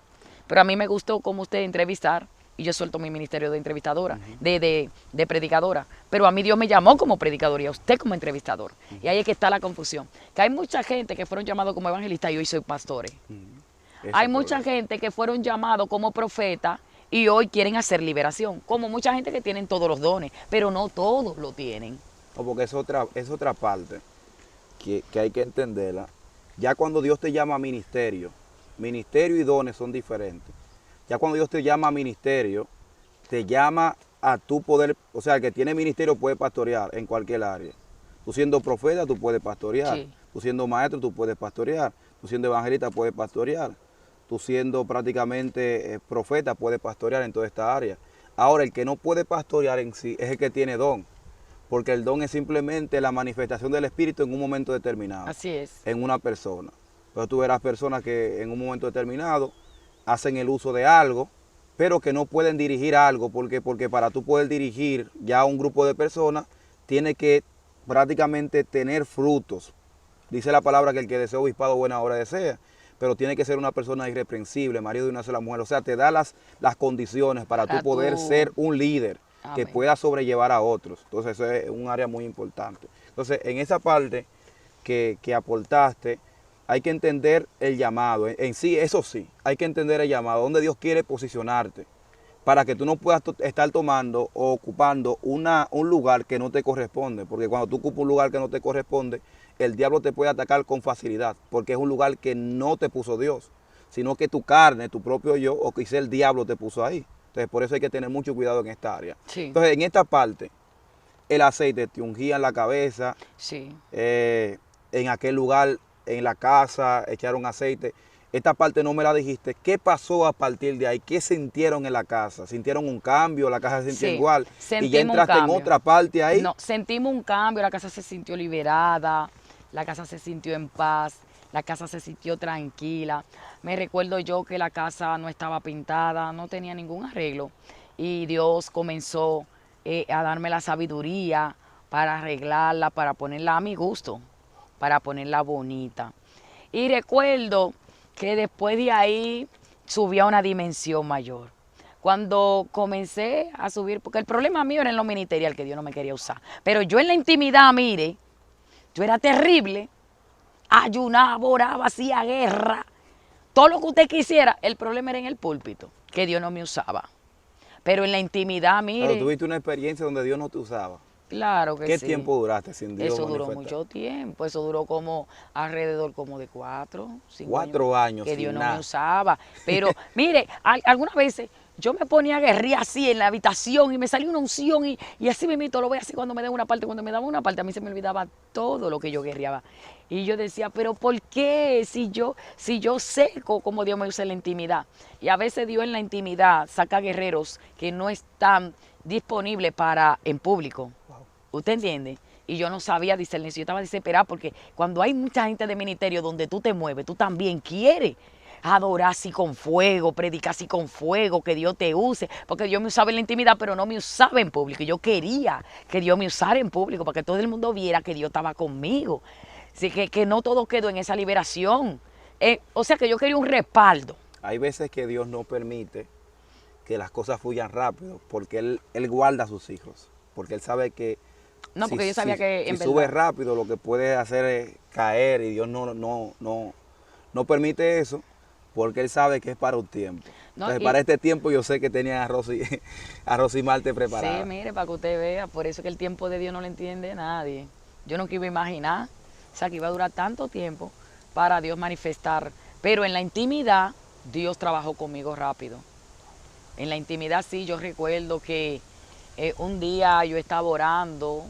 pero a mí me gustó como usted entrevistar y yo suelto mi ministerio de entrevistadora, de predicadora, pero a mí Dios me llamó como predicador y a usted como entrevistador. Y ahí es que está la confusión, que hay mucha gente que fueron llamados como evangelistas y hoy soy pastores. Ese es Hay el mucha problema. gente que fueron llamados como profeta y hoy quieren hacer liberación, como mucha gente que tienen todos los dones, pero no todos lo tienen. No, porque es otra parte que hay que entenderla. Ya cuando Dios te llama a ministerio, ministerio y dones son diferentes. Ya cuando Dios te llama a ministerio, te llama a tu poder, o sea, el que tiene ministerio puede pastorear en cualquier área. Tú siendo profeta, tú puedes pastorear. Sí. Tú siendo maestro, tú puedes pastorear. Tú siendo evangelista, puedes pastorear. Tú siendo prácticamente profeta, puedes pastorear en toda esta área. Ahora, el que no puede pastorear en sí es el que tiene don, porque el don es simplemente la manifestación del Espíritu en un momento determinado, Así es. en una persona. Pero tú verás personas que en un momento determinado hacen el uso de algo, pero que no pueden dirigir algo, porque para tú poder dirigir ya un grupo de personas, tiene que prácticamente tener frutos. Dice la palabra que el que desea obispado buena obra desea, pero tiene que ser una persona irreprensible, marido de una sola mujer. O sea, te da las condiciones para tú Para poder tú. ser un líder que Amén. pueda sobrellevar a otros. Entonces, eso es un área muy importante. Entonces, en esa parte que aportaste, hay que entender el llamado. En sí, eso sí, hay que entender el llamado, donde Dios quiere posicionarte, para que tú no puedas estar tomando o ocupando un lugar que no te corresponde. Porque cuando tú ocupas un lugar que no te corresponde, el diablo te puede atacar con facilidad, porque es un lugar que no te puso Dios, sino que tu carne, tu propio yo, o quizá el diablo te puso ahí. Entonces, por eso hay que tener mucho cuidado en esta área. Sí, Entonces, en esta parte, el aceite te ungía en la cabeza, sí. en aquel lugar, en la casa, echaron aceite. Esta parte no me la dijiste. ¿Qué pasó a partir de ahí? ¿Qué sintieron en la casa? ¿Sintieron un cambio? ¿La casa se sintió Sí, igual? Y ya sentimos un entraste en cambio. otra parte ahí. No, sentimos un cambio, la casa se sintió liberada, la casa se sintió en paz, la casa se sintió tranquila. Me recuerdo yo que la casa no estaba pintada, no tenía ningún arreglo. Y Dios comenzó a darme la sabiduría para arreglarla, para ponerla a mi gusto, para ponerla bonita. Y recuerdo que después de ahí subí a una dimensión mayor. Cuando comencé a subir, porque el problema mío era en lo ministerial, que Dios no me quería usar. Pero yo en la intimidad, mire, yo era terrible. Ayunaba, oraba, hacía guerra. Todo lo que usted quisiera. El problema era en el púlpito, que Dios no me usaba. Pero en la intimidad, Claro, mire, tuviste una experiencia donde Dios no te usaba. claro que ¿Qué sí. tiempo duraste sin Dios Eso duró manifestar? mucho tiempo, eso duró como alrededor como de 4, 5 años 4 años que Dios sin no me nada. usaba. Pero mire, algunas veces yo me ponía a guerrear así en la habitación y me salía una unción y así mismito lo voy así cuando me dan una parte, cuando me daban una parte a mí se me olvidaba todo lo que yo guerreaba. Y yo decía, pero ¿por qué si yo sé cómo Dios me usa en la intimidad? Y a veces Dios en la intimidad saca guerreros que no están disponibles para en público. ¿Usted entiende? Y yo no sabía discernir, yo estaba desesperada porque cuando hay mucha gente de ministerio donde tú te mueves, tú también quieres adorar así con fuego, predicar así con fuego, que Dios te use, porque Dios me usaba en la intimidad, pero no me usaba en público. Y yo quería que Dios me usara en público, para que todo el mundo viera que Dios estaba conmigo. Así que no todo quedó en esa liberación. O sea que yo quería un respaldo. Hay veces que Dios no permite que las cosas fluyan rápido, porque Él guarda a sus hijos, porque Él sabe que No, porque yo sabía que en si sube verdad. rápido lo que puede hacer es caer, y Dios no permite eso, porque Él sabe que es para un tiempo. No, Entonces, para este tiempo yo sé que tenía a Rosy, a Rosy Marte preparada. sí, mire, para que usted vea, por eso que el tiempo de Dios no lo entiende nadie. Yo nunca iba a imaginar, o sea, que iba a durar tanto tiempo para Dios manifestar. Pero en la intimidad, Dios trabajó conmigo rápido. En la intimidad sí, yo recuerdo que un día yo estaba orando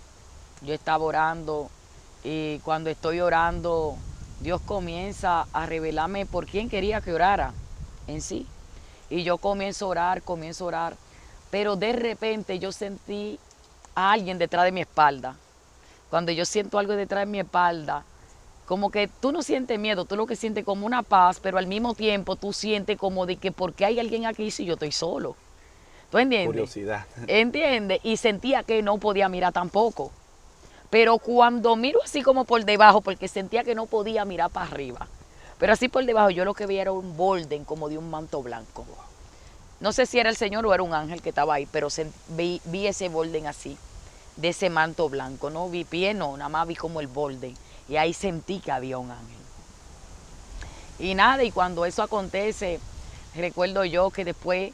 y cuando estoy orando, Dios comienza a revelarme por quién quería que orara en sí. Y yo comienzo a orar, pero de repente yo sentí a alguien detrás de mi espalda. cuando yo siento algo detrás de mi espalda, como que tú no sientes miedo, tú lo que sientes como una paz, pero al mismo tiempo tú sientes como de que ¿por qué hay alguien aquí si yo estoy solo? ¿Tú entiendes? Curiosidad. ¿Entiendes? Y sentía que no podía mirar tampoco. Pero cuando miro así como por debajo, porque sentía que no podía mirar para arriba, pero así por debajo yo lo que vi era un borden como de un manto blanco. No sé si era el Señor o era un ángel que estaba ahí, pero vi ese borden así, de ese manto blanco. No vi pie, no, nada más vi como el borden. Y ahí sentí que había un ángel. Y nada, y cuando eso acontece, recuerdo yo que después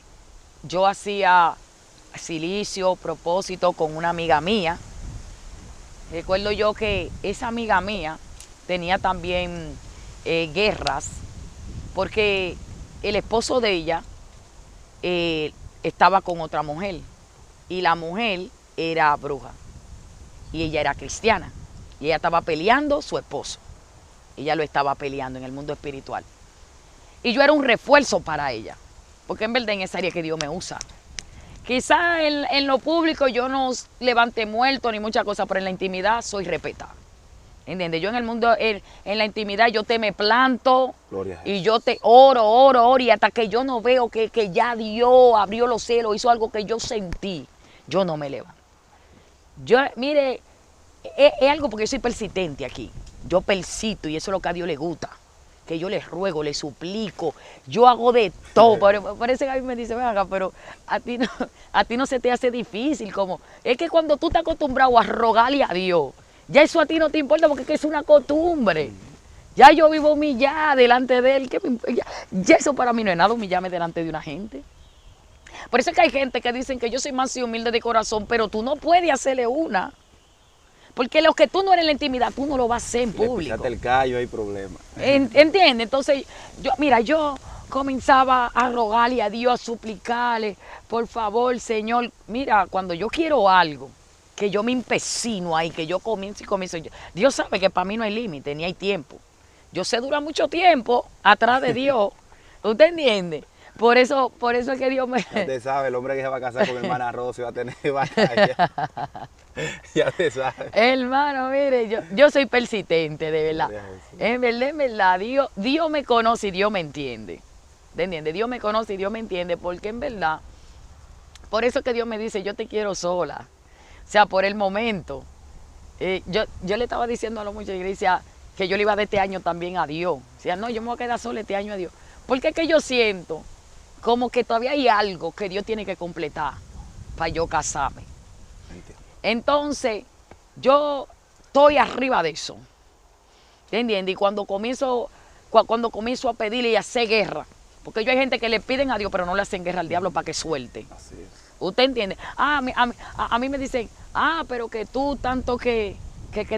yo hacía silicio, propósito con una amiga mía. Recuerdo yo que esa amiga mía tenía también guerras, porque el esposo de ella estaba con otra mujer, y la mujer era bruja, y ella era cristiana, y ella estaba peleando su esposo. Ella lo estaba peleando en el mundo espiritual. Y yo era un refuerzo para ella, porque en verdad en esa área que Dios me usa. Quizá en lo público yo no levante muerto ni muchas cosas, pero en la intimidad soy respetada. ¿Entiendes? Yo en el mundo, en la intimidad, yo te me planto y yo te oro, y hasta que yo no veo que ya Dios abrió los cielos, hizo algo que yo sentí, yo no me levanto. Yo, mire, es algo porque yo soy persistente aquí. Yo persisto y eso es lo que a Dios le gusta. Que yo le ruego, le suplico, yo hago de todo. Parece que a mí me dice, venga, pero a ti no se te hace difícil. Como, es que cuando tú estás acostumbrado a rogarle a Dios, ya eso a ti no te importa porque es una costumbre. Ya yo vivo humillada delante de Él. Ya eso para mí no es nada, humillarme delante de una gente. Por eso es que hay gente que dicen que yo soy más y humilde de corazón, pero tú no puedes hacerle una. Porque lo que tú no eres en la intimidad, tú no lo vas a hacer en público. Le pisaste el callo, hay problema. ¿Entiendes? Entonces, yo comenzaba a rogarle a Dios, a suplicarle, por favor, Señor, mira, cuando yo quiero algo, que yo me empecino ahí, que yo comienzo y comienzo. Dios sabe que para mí no hay límite, ni hay tiempo. Yo sé durar mucho tiempo atrás de Dios. ¿Usted entiende? Por eso es que Dios me... Ya te sabe, el hombre que se va a casar con hermana Rosy va a tener batalla. Ya te sabe. Hermano, mire, yo soy persistente, de verdad. En verdad, Dios me conoce y Dios me entiende. ¿Te entiendes? Dios me conoce y Dios me entiende, porque en verdad, por eso es que Dios me dice, yo te quiero sola. O sea, por el momento. Yo le estaba diciendo a los muchachos de iglesia que yo le iba de este año también a Dios. O sea, no, yo me voy a quedar sola este año a Dios. Porque es que yo siento como que todavía hay algo que Dios tiene que completar para yo casarme. Entonces, yo estoy arriba de eso. ¿Entiendes? Y cuando comienzo a pedirle y a hacer guerra, porque yo hay gente que le piden a Dios, pero no le hacen guerra al diablo para que suelte. Así es. ¿Usted entiende? A mí me dicen, pero que tú tanto que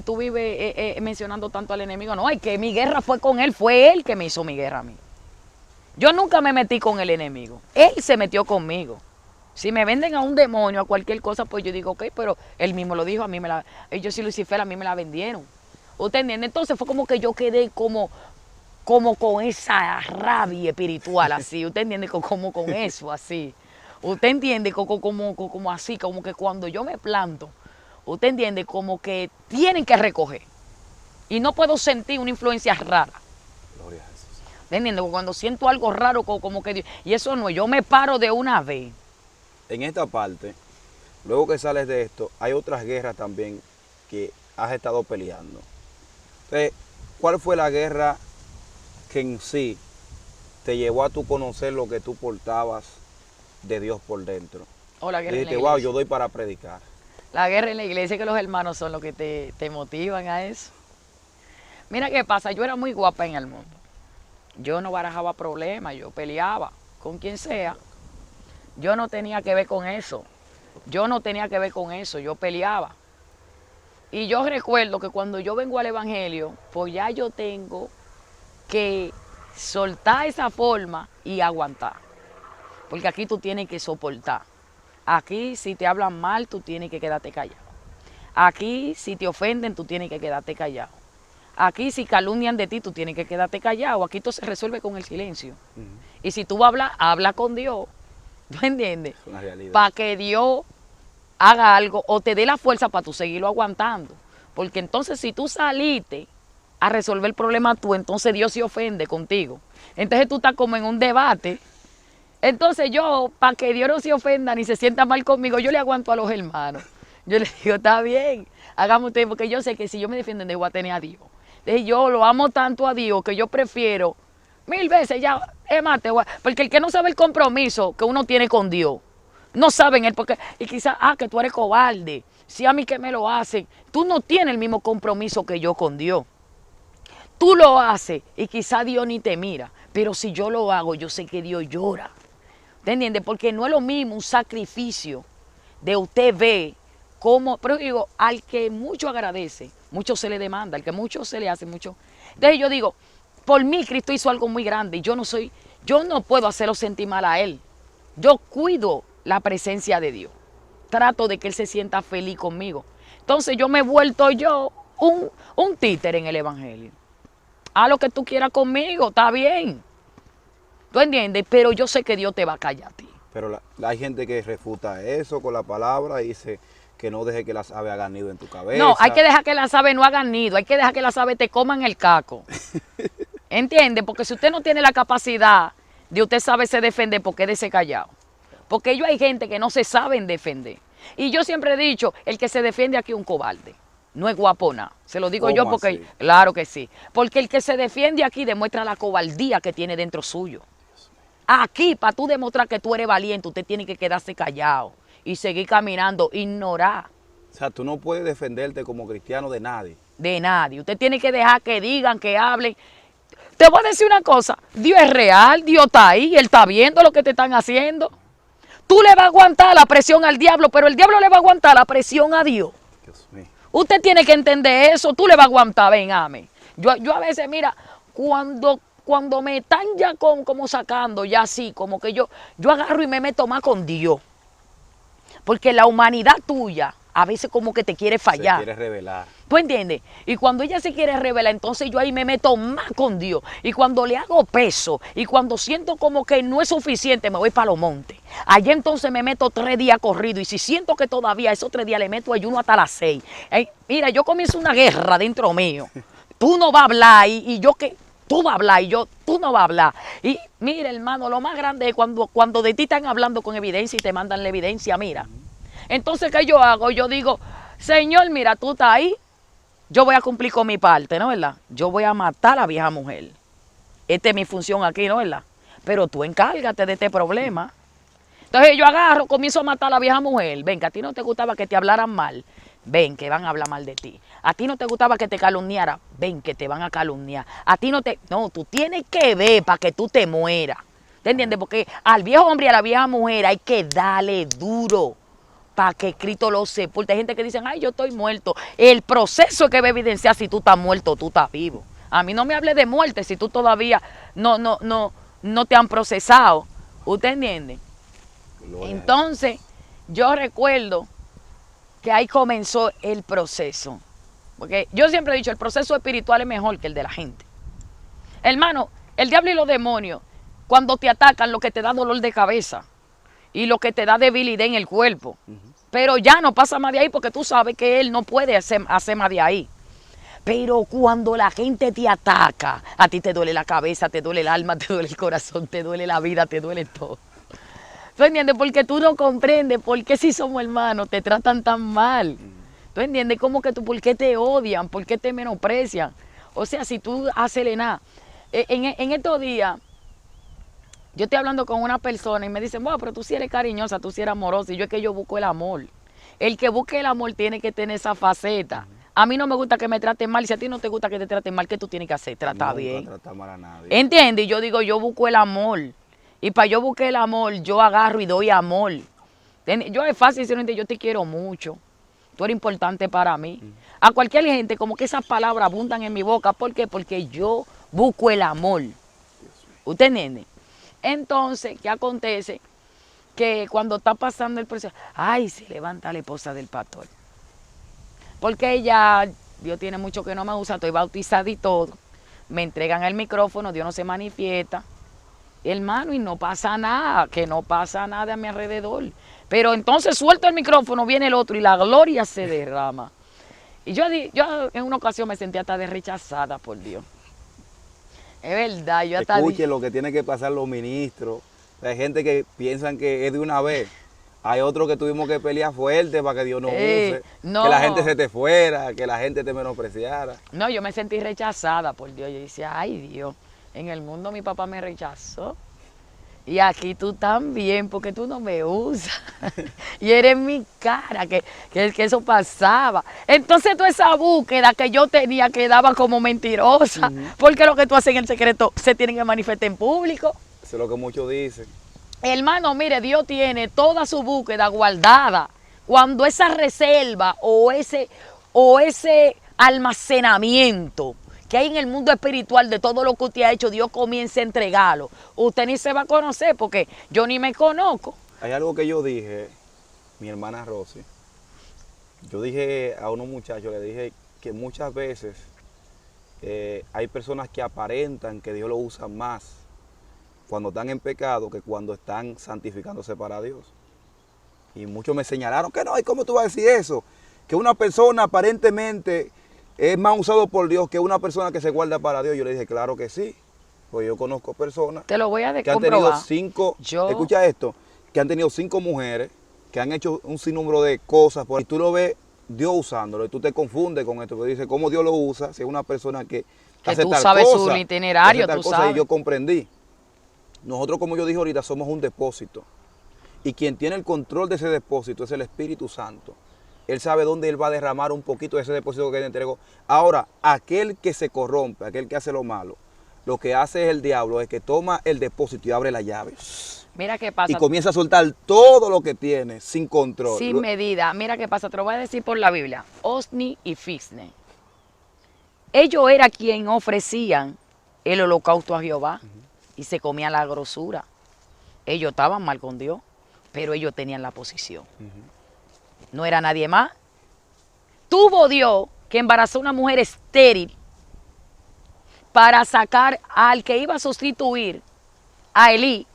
tú vives mencionando tanto al enemigo. No, que mi guerra fue con él, fue él que me hizo mi guerra a mí. Yo nunca me metí con el enemigo, él se metió conmigo. Si me venden a un demonio, a cualquier cosa, pues yo digo, ok, pero él mismo lo dijo, yo soy Lucifer, a mí me la vendieron. ¿Usted entiende? Entonces fue como que yo quedé como con esa rabia espiritual, así. ¿Usted entiende? Como con eso, así. ¿Usted entiende? Como así, como que cuando yo me planto, ¿usted entiende? Como que tienen que recoger. Y no puedo sentir una influencia rara. Gloria a Jesús. ¿Usted entiende? Cuando siento algo raro, como que... Y eso no, yo me paro de una vez. En esta parte, luego que sales de esto, hay otras guerras también que has estado peleando. Entonces, ¿cuál fue la guerra que en sí te llevó a tú conocer lo que tú portabas de Dios por dentro? O la guerra dijiste, en la iglesia. wow, yo doy para predicar. La guerra en la iglesia, que los hermanos son los que te motivan a eso. Mira qué pasa, yo era muy guapa en el mundo. Yo no barajaba problemas, yo peleaba con quien sea. Yo no tenía que ver con eso. Yo peleaba. Y yo recuerdo que cuando yo vengo al evangelio, pues ya yo tengo que soltar esa forma y aguantar. Porque aquí tú tienes que soportar. Aquí si te hablan mal, tú tienes que quedarte callado. Aquí si te ofenden, tú tienes que quedarte callado. Aquí si calumnian de ti, tú tienes que quedarte callado. Aquí todo se resuelve con el silencio. Y si tú vas a hablar, habla con Dios. ¿Tú entiendes? Es una realidad. Para que Dios haga algo o te dé la fuerza para tú seguirlo aguantando. Porque entonces si tú saliste a resolver el problema tú, entonces Dios se ofende contigo. Entonces tú estás como en un debate. Entonces yo, para que Dios no se ofenda ni se sienta mal conmigo, yo le aguanto a los hermanos. Yo les digo, está bien, hagamos usted, porque yo sé que si yo me defiendo, voy a tener a Dios. Entonces yo lo amo tanto a Dios que yo prefiero 1000 veces ya, es más, porque el que no sabe el compromiso que uno tiene con Dios, no saben él, porque, y quizás, que tú eres cobarde, si a mí que me lo hacen, tú no tienes el mismo compromiso que yo con Dios. Tú lo haces y quizá Dios ni te mira, pero si yo lo hago, yo sé que Dios llora. ¿Te entiendes? Porque no es lo mismo un sacrificio de usted ver cómo, pero digo, al que mucho agradece, mucho se le demanda, al que mucho se le hace, mucho. Entonces yo digo, por mí Cristo hizo algo muy grande y yo no puedo hacerlo sentir mal a Él. Yo cuido la presencia de Dios. Trato de que Él se sienta feliz conmigo. Entonces yo me he vuelto yo un títere en el Evangelio. Haz lo que tú quieras conmigo, está bien. ¿Tú entiendes? Pero yo sé que Dios te va a callar a ti. Pero hay gente que refuta eso con la palabra y dice que no deje que las aves hagan nido en tu cabeza. No, hay que dejar que las aves no hagan nido, hay que dejar que las aves te coman el caco. ¿Entiendes? Porque si usted no tiene la capacidad de usted saberse defender, ¿por qué de ese callado? Porque hay gente que no se saben defender. Y yo siempre he dicho, el que se defiende aquí es un cobarde. No es guapona. Se lo digo yo porque, así? claro que sí. Porque el que se defiende aquí demuestra la cobardía que tiene dentro suyo. Aquí, para tú demostrar que tú eres valiente, usted tiene que quedarse callado y seguir caminando, ignorar. O sea, tú no puedes defenderte como cristiano de nadie. De nadie. Usted tiene que dejar que digan, que hablen. Te voy a decir una cosa, Dios es real, Dios está ahí, Él está viendo lo que te están haciendo. Tú le vas a aguantar la presión al diablo, pero el diablo le va a aguantar la presión a Dios. Dios mío. Usted tiene que entender eso, tú le vas a aguantar, ven, amén. Yo a veces, mira, cuando me están ya como sacando, ya así, como que yo agarro y me meto más con Dios. Porque la humanidad tuya a veces como que te quiere fallar. Se quiere revelar. ¿Tú entiendes? Y cuando ella se quiere revelar, entonces yo ahí me meto más con Dios. Y cuando le hago peso, y cuando siento como que no es suficiente, me voy para los montes. Allá entonces me meto 3 días corridos. Y si siento que todavía esos 3 días le meto ayuno hasta las 6. Mira, yo comienzo una guerra dentro mío. Tú no vas a hablar y yo que... Tú vas a hablar y tú no vas a hablar. Y mira, hermano, lo más grande es cuando de ti están hablando con evidencia y te mandan la evidencia, mira. Entonces, ¿qué yo hago? Yo digo, Señor, mira, tú estás ahí. Yo voy a cumplir con mi parte, ¿no es verdad? Yo voy a matar a la vieja mujer. Esta es mi función aquí, ¿no es verdad? Pero tú encárgate de este problema. Entonces yo agarro, comienzo a matar a la vieja mujer. Ven, que a ti no te gustaba que te hablaran mal. Ven, que van a hablar mal de ti. A ti no te gustaba que te calumniara. Ven, que te van a calumniar. A ti no te... No, tú tienes que ver para que tú te mueras. ¿Te entiendes? Porque al viejo hombre y a la vieja mujer hay que darle duro para que Cristo lo sepulte. Hay gente que dice, ay, yo estoy muerto. El proceso que va a evidenciar si tú estás muerto o tú estás vivo. A mí no me hable de muerte si tú todavía no te han procesado. ¿Usted entiende? Entonces, yo recuerdo que ahí comenzó el proceso. Porque yo siempre he dicho, el proceso espiritual es mejor que el de la gente. Hermano, el diablo y los demonios, cuando te atacan, lo que te da dolor de cabeza y lo que te da debilidad en el cuerpo. Pero ya no pasa más de ahí porque tú sabes que él no puede hacer más de ahí. Pero cuando la gente te ataca, a ti te duele la cabeza, te duele el alma, te duele el corazón, te duele la vida, te duele todo. ¿Tú entiendes? Porque tú no comprendes por qué si somos hermanos te tratan tan mal. ¿Tú entiendes? Como que por qué te odian, por qué te menosprecian. O sea, si tú haces nada. En estos días, yo estoy hablando con una persona y me dicen, bueno, pero tú sí eres cariñosa, tú sí eres amorosa. Y yo es que yo busco el amor. El que busque el amor tiene que tener esa faceta. A mí no me gusta que me traten mal. Si a ti no te gusta que te traten mal, ¿qué tú tienes que hacer? Tratar bien. No tratar mal a nadie. ¿Entiendes? Y yo digo, yo busco el amor. Y para yo buscar el amor, yo agarro y doy amor. Yo es fácil decir, yo te quiero mucho. Tú eres importante para mí. A cualquier gente, como que esas palabras abundan en mi boca. ¿Por qué? Porque yo busco el amor. ¿Usted entiende? Entonces, ¿qué acontece? Que cuando está pasando el proceso, ay, se levanta la esposa del pastor. Porque ella, Dios tiene mucho que no me usa, estoy bautizada y todo. Me entregan el micrófono, Dios no se manifiesta. Hermano, y no pasa nada, que no pasa nada a mi alrededor. Pero entonces suelto el micrófono, viene el otro y la gloria se derrama. Y yo en una ocasión me sentí hasta de rechazada por Dios. Es verdad, yo hasta Escuche lo que tienen que pasar los ministros. Hay gente que piensan que es de una vez. Hay otros que tuvimos que pelear fuerte para que Dios nos use. no. Que la gente se te fuera, que la gente te menospreciara. No, yo me sentí rechazada por Dios. Yo decía, ay Dios, en el mundo mi papá me rechazó. Y aquí tú también, porque tú no me usas. Y eres mi cara, que eso pasaba. Entonces toda esa búsqueda que yo tenía quedaba como mentirosa. Porque lo que tú haces en el secreto se tiene que manifestar en público. Eso es lo que muchos dicen. Hermano, mire, Dios tiene toda su búsqueda guardada. Cuando esa reserva o ese almacenamiento que hay en el mundo espiritual de todo lo que usted ha hecho, Dios comienza a entregarlo. Usted ni se va a conocer porque yo ni me conozco. Hay algo que yo dije, mi hermana Rosy. Yo dije a unos muchachos, le dije que muchas veces hay personas que aparentan que Dios lo usa más cuando están en pecado que cuando están santificándose para Dios. Y muchos me señalaron que no, ¿y cómo tú vas a decir eso? Que una persona aparentemente es más usado por Dios que una persona que se guarda para Dios. Yo le dije, claro que sí. Pues yo conozco personas Te lo voy a que han tenido comprobar. escucha esto, que han tenido 5 mujeres, que han hecho un sinnúmero de cosas, y tú lo ves Dios usándolo, y tú te confundes con esto, porque dices, ¿cómo Dios lo usa? Si es una persona que hace tú tal sabes cosa, su itinerario, hace tal tú cosa, sabes. y yo comprendí. Nosotros, como yo dije ahorita, somos un depósito. Y quien tiene el control de ese depósito es el Espíritu Santo. Él sabe dónde Él va a derramar un poquito de ese depósito que Él entregó. Ahora, aquel que se corrompe, aquel que hace lo malo, lo que hace es el diablo, es que toma el depósito y abre la llave. Mira qué pasa. Y comienza a soltar todo lo que tiene sin control. Sin medida. Mira qué pasa. Te lo voy a decir por la Biblia. Osni y Fisne. Ellos eran quien ofrecían el holocausto a Jehová y se comían la grosura. Ellos estaban mal con Dios, pero ellos tenían la posición. No era nadie más. Tuvo Dios que embarazó a una mujer estéril para sacar al que iba a sustituir a Elí,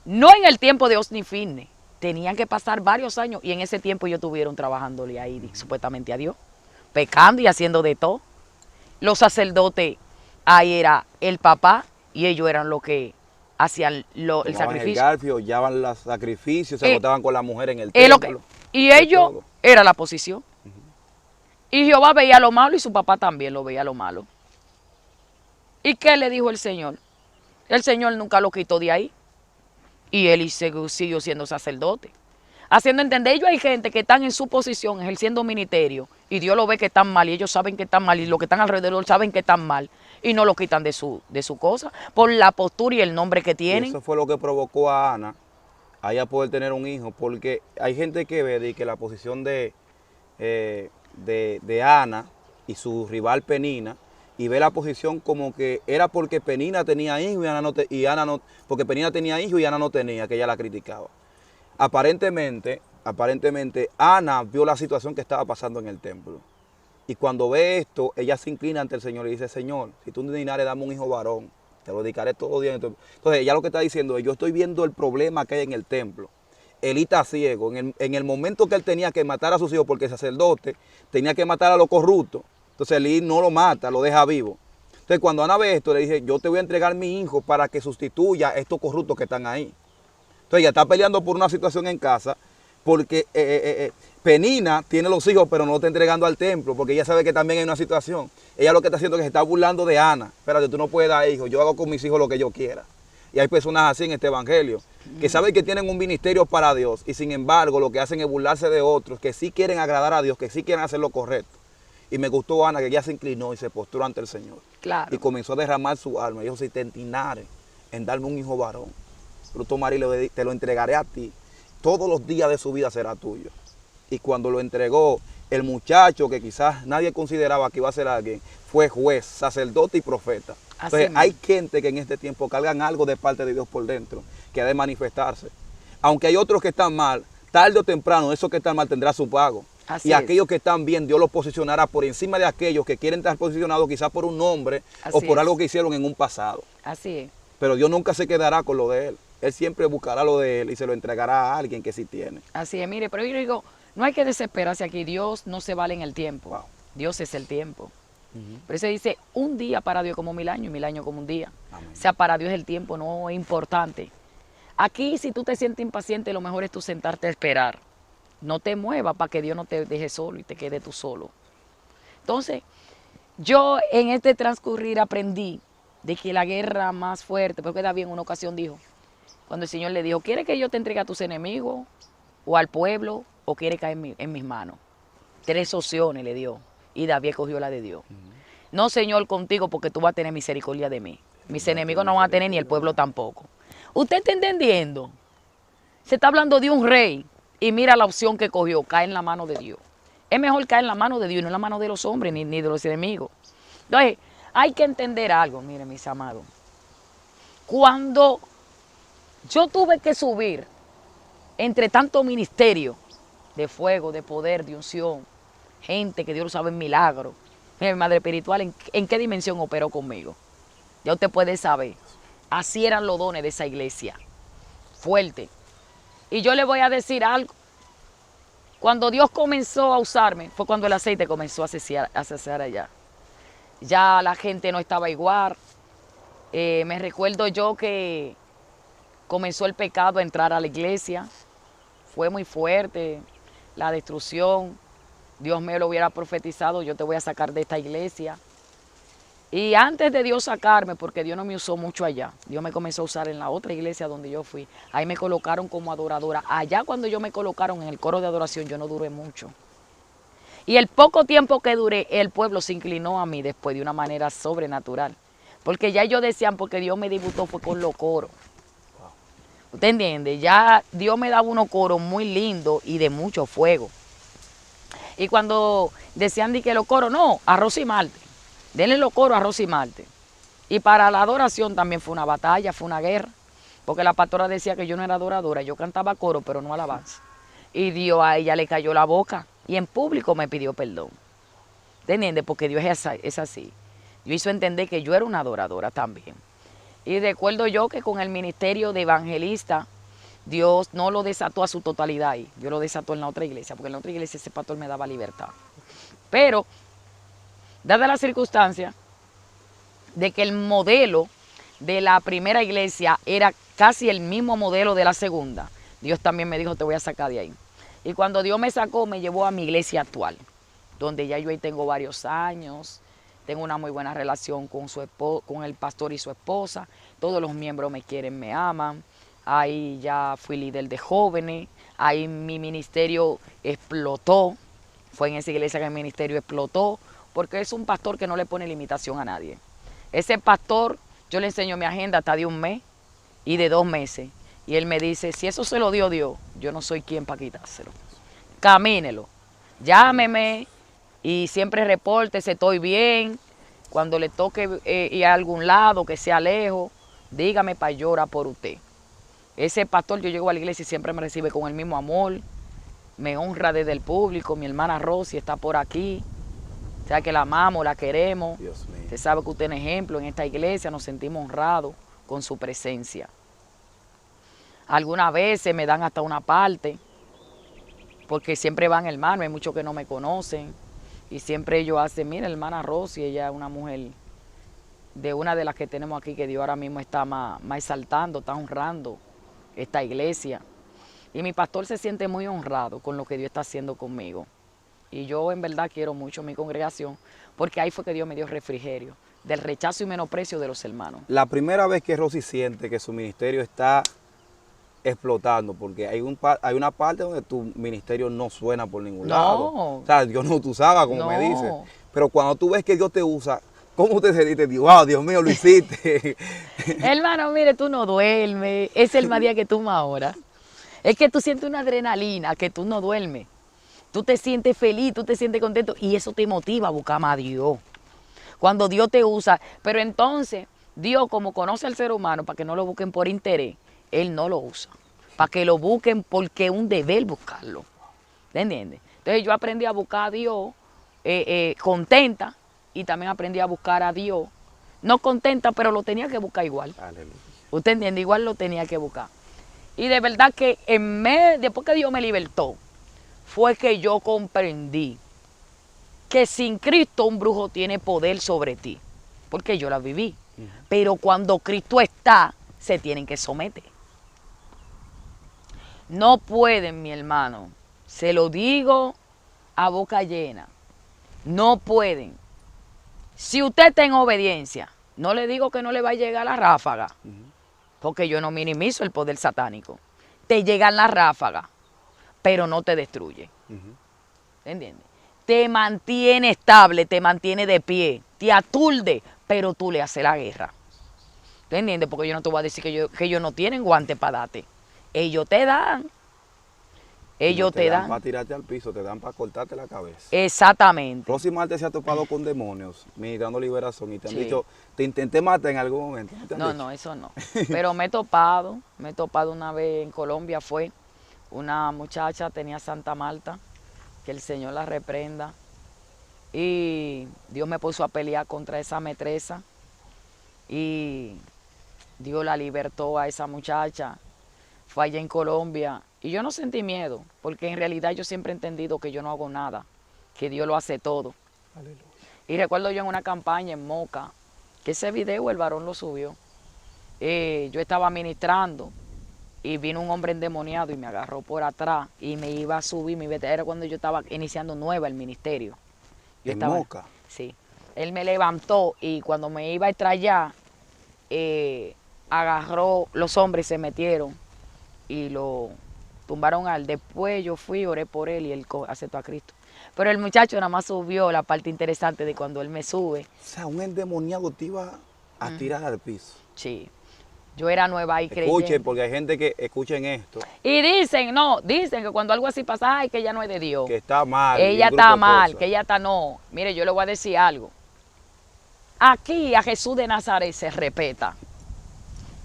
no en el tiempo de Osni y Fisne. Tenían que pasar varios años y en ese tiempo ellos estuvieron trabajándole ahí supuestamente a Dios, pecando y haciendo de todo. Los sacerdotes, ahí era el papá y ellos eran los que hacían el sacrificio. El garfio, llevaban los sacrificios, se botaban con la mujer en el templo. Y ellos era la posición. Y Jehová veía lo malo y su papá también lo veía lo malo. ¿Y qué le dijo el Señor? El Señor nunca lo quitó de ahí. Y él siguió siendo sacerdote. Haciendo entender, ellos hay gente que están en su posición, ejerciendo ministerio, y Dios lo ve que están mal, y ellos saben que están mal, y los que están alrededor saben que están mal, y no lo quitan de su cosa, por la postura y el nombre que tienen. Y eso fue lo que provocó a Ana a ella poder tener un hijo, porque hay gente que ve de que la posición de Ana y su rival Penina, y ve la posición como que era porque Penina tenía hijos y Ana no, porque Penina tenía hijos y Ana no tenía, que ella la criticaba. Aparentemente, Ana vio la situación que estaba pasando en el templo. Y cuando ve esto, ella se inclina ante el Señor y dice, Señor, si tú me dinares, dame un hijo varón, te lo dedicaré todo día. Entonces ella lo que está diciendo es, yo estoy viendo el problema que hay en el templo. Elí está ciego. En el momento que él tenía que matar a sus hijos, porque el sacerdote tenía que matar a los corruptos, entonces Elí no lo mata, lo deja vivo. Entonces cuando Ana ve esto, le dice, yo te voy a entregar mi hijo para que sustituya a estos corruptos que están ahí. Entonces ella está peleando por una situación en casa, porque Penina tiene los hijos, pero no lo está entregando al templo, porque ella sabe que también hay una situación. Ella lo que está haciendo es que se está burlando de Ana. Espérate, tú no puedes dar hijos, yo hago con mis hijos lo que yo quiera. Y hay personas así en este evangelio, que saben que tienen un ministerio para Dios, y sin embargo lo que hacen es burlarse de otros, que sí quieren agradar a Dios, que sí quieren hacer lo correcto. Y me gustó Ana, que ella se inclinó y se postró ante el Señor. Claro. Y comenzó a derramar su alma. Y dijo, si te entinares en darme un hijo varón, lo tomaré y te lo entregaré a ti. Todos los días de su vida será tuyo. Y cuando lo entregó, el muchacho que quizás nadie consideraba que iba a ser alguien, fue juez, sacerdote y profeta. Entonces hay gente que en este tiempo cargan algo de parte de Dios por dentro, que ha de manifestarse. Aunque hay otros que están mal, tarde o temprano, esos que están mal tendrá su pago. Y aquellos que están bien, Dios los posicionará por encima de aquellos que quieren estar posicionados quizás por un nombre o por algo que hicieron en un pasado. Así es. Pero Dios nunca se quedará con lo de él. Él siempre buscará lo de él y se lo entregará a alguien que sí tiene. Así es, mire, pero yo digo, no hay que desesperarse aquí. Dios no se vale en el tiempo. Wow. Dios es el tiempo. Ujú. Por eso dice, un día para Dios como 1000 años y 1000 años como un día. Amén. O sea, para Dios el tiempo no es importante. Aquí, si tú te sientes impaciente, lo mejor es tú sentarte a esperar. No te muevas para que Dios no te deje solo y te quede tú solo. Entonces, yo en este transcurrir aprendí de que la guerra más fuerte, porque David en una ocasión dijo, cuando el Señor le dijo, ¿quieres que yo te entregue a tus enemigos o al pueblo o quieres caer en mis manos? 3 opciones le dio y David escogió la de Dios. No, Señor, contigo porque tú vas a tener misericordia de mí. Mis enemigos no van a tener ni el pueblo tampoco. ¿Usted está entendiendo? Se está hablando de un rey y mira la opción que cogió, cae en la mano de Dios. Es mejor caer en la mano de Dios, no en la mano de los hombres ni de los enemigos. Entonces, hay que entender algo, miren mis amados. Cuando yo tuve que subir entre tanto ministerio de fuego, de poder, de unción, gente que Dios lo sabe en milagro, mi madre espiritual, ¿en qué dimensión operó conmigo? Ya usted puede saber. Así eran los dones de esa iglesia. Fuerte. Y yo le voy a decir algo. Cuando Dios comenzó a usarme, fue cuando el aceite comenzó a cesar allá. Ya la gente no estaba igual. Me recuerdo yo que comenzó el pecado a entrar a la iglesia. Fue muy fuerte la destrucción. Dios me lo hubiera profetizado, yo te voy a sacar de esta iglesia. Y antes de Dios sacarme, porque Dios no me usó mucho allá, Dios me comenzó a usar en la otra iglesia donde yo fui. Ahí me colocaron como adoradora. Allá cuando yo me colocaron en el coro de adoración, yo no duré mucho. Y el poco tiempo que duré, el pueblo se inclinó a mí después de una manera sobrenatural. Porque ya ellos decían, porque Dios me debutó fue con los coros. ¿Usted entiende? Ya Dios me daba unos coros muy lindos y de mucho fuego. Y cuando decían de que los coros, no, arroz y malte. Denle los coros, arroz y malte. Y para la adoración también fue una batalla, fue una guerra. Porque la pastora decía que yo no era adoradora, yo cantaba coro, pero no alabanza. Y Dios a ella le cayó la boca y en público me pidió perdón. ¿Te entiendes? Porque Dios es así. Yo hizo entender que yo era una adoradora también. Y recuerdo yo que con el ministerio de evangelista, Dios no lo desató a su totalidad ahí. Dios lo desató en la otra iglesia, porque en la otra iglesia ese pastor me daba libertad. Pero, dada la circunstancia de que el modelo de la primera iglesia era casi el mismo modelo de la segunda, Dios también me dijo, te voy a sacar de ahí. Y cuando Dios me sacó, me llevó a mi iglesia actual, donde ya yo ahí tengo varios años, tengo una muy buena relación con el pastor y su esposa, todos los miembros me quieren, me aman. Ahí ya fui líder de jóvenes, ahí mi ministerio explotó, fue en esa iglesia que el ministerio explotó, porque es un pastor que no le pone limitación a nadie. Ese pastor, yo le enseño mi agenda hasta de 1 mes y de 2 meses, y él me dice, si eso se lo dio Dios, yo no soy quien para quitárselo. Camínelo, llámeme y siempre repórtese, estoy bien, cuando le toque ir a algún lado, que sea lejos, dígame para llorar por usted. Ese pastor, yo llego a la iglesia y siempre me recibe con el mismo amor, me honra desde el público, mi hermana Rosy está por aquí, o sea que la amamos, la queremos. Dios mío. Usted sabe que usted es un ejemplo en esta iglesia, nos sentimos honrados con su presencia. Algunas veces me dan hasta una parte, porque siempre van hermanos, hay muchos que no me conocen, y siempre ellos hacen, mira, hermana Rosy, ella es una mujer de una de las que tenemos aquí, que Dios ahora mismo está más exaltando, está honrando esta iglesia. Y mi pastor se siente muy honrado con lo que Dios está haciendo conmigo. Y yo en verdad quiero mucho mi congregación, porque ahí fue que Dios me dio refrigerio, del rechazo y menosprecio de los hermanos. La primera vez que Rosy siente que su ministerio está explotando, porque hay una parte donde tu ministerio no suena por ningún lado. O sea, Dios no te usaba, como me dices. Pero cuando tú ves que Dios te usa, ¿cómo te sentiste? Wow, Dios mío, lo hiciste. Hermano, mire, tú no duermes. Es el más día que tú más horas. Es que tú sientes una adrenalina, que tú no duermes. Tú te sientes feliz, tú te sientes contento y eso te motiva a buscar más a Dios. Cuando Dios te usa, pero entonces Dios, como conoce al ser humano, para que no lo busquen por interés, Él no lo usa. Para que lo busquen porque es un deber buscarlo. ¿Te entiendes? Entonces yo aprendí a buscar a Dios contenta, y también aprendí a buscar a Dios no contenta, pero lo tenía que buscar igual. Aleluya. ¿Usted entiende? Igual lo tenía que buscar. Y de verdad que después que Dios me libertó, fue que yo comprendí que sin Cristo un brujo tiene poder sobre ti, porque yo la viví. Pero cuando Cristo está, se tienen que someter. No pueden, mi hermano, se lo digo a boca llena, no pueden. Si usted está en obediencia, no le digo que no le va a llegar la ráfaga, porque yo no minimizo el poder satánico. Te llegan las ráfagas, pero no te destruye. ¿Entiendes? Te mantiene estable, te mantiene de pie, te aturde, pero tú le haces la guerra. ¿Tú entiendes? Porque yo no te voy a decir que ellos no tienen guantes para darte. Ellos te dan. Ellos no te dan. para tirarte al piso, te dan para cortarte la cabeza. Exactamente. Próximo martes se ha topado con demonios, ministrando liberación, y te han Sí. dicho, te intenté matar en algún momento. No, eso no. Pero me he topado una vez en Colombia, fue una muchacha, tenía Santa Marta, que el Señor la reprenda. Y Dios me puso a pelear contra esa metresa. Y Dios la libertó a esa muchacha. Fue allá en Colombia. Y yo no sentí miedo, porque en realidad yo siempre he entendido que yo no hago nada, que Dios lo hace todo. Aleluya. Y recuerdo yo en una campaña en Moca, que ese video el varón lo subió. Yo estaba ministrando y vino un hombre endemoniado y me agarró por atrás y me iba a subir. Era cuando yo estaba iniciando nueva el ministerio. ¿En Moca? Sí. Él me levantó y cuando me iba a estrellar, agarró, los hombres se metieron y lo tumbaron a él. Después yo fui, oré por él y él aceptó a Cristo. Pero el muchacho nada más subió la parte interesante de cuando él me sube. O sea, un endemoniado te iba a tirar al piso. Sí. Yo era nueva y creyente. Escuchen, porque hay gente que escuchen esto. Y dicen que cuando algo así pasa, ay, que ella no es de Dios. Que está mal. Ella está mal, que ella está no. Mire, yo le voy a decir algo. Aquí a Jesús de Nazaret se respeta.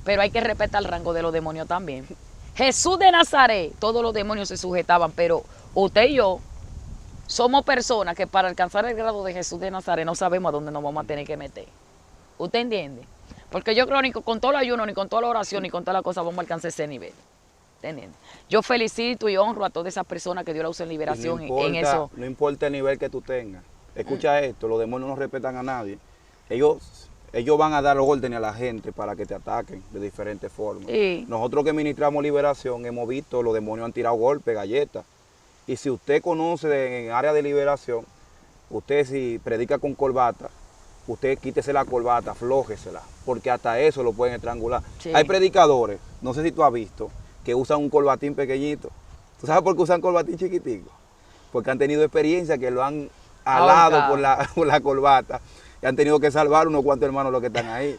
Pero hay que respetar el rango de los demonios también. Jesús de Nazaret, todos los demonios se sujetaban, pero usted y yo somos personas que para alcanzar el grado de Jesús de Nazaret no sabemos a dónde nos vamos a tener que meter. ¿Usted entiende? Porque yo creo ni con todo el ayuno, ni con toda la oración, ni con todas las cosas vamos a alcanzar ese nivel. ¿Entiende? Yo felicito y honro a todas esas personas que Dios la usa en liberación en eso. No importa el nivel que tú tengas. Escucha esto, los demonios no respetan a nadie. Ellos van a dar órdenes a la gente para que te ataquen de diferentes formas. Sí. Nosotros que ministramos liberación hemos visto, los demonios han tirado golpes, galletas. Y si usted conoce en área de liberación, usted si predica con corbata, usted quítese la corbata, aflójesela, porque hasta eso lo pueden estrangular. Sí. Hay predicadores, no sé si tú has visto, que usan un corbatín pequeñito. ¿Tú sabes por qué usan corbatín chiquitico? Porque han tenido experiencia que lo han alado por la corbata y han tenido que salvar unos cuantos hermanos los que están ahí.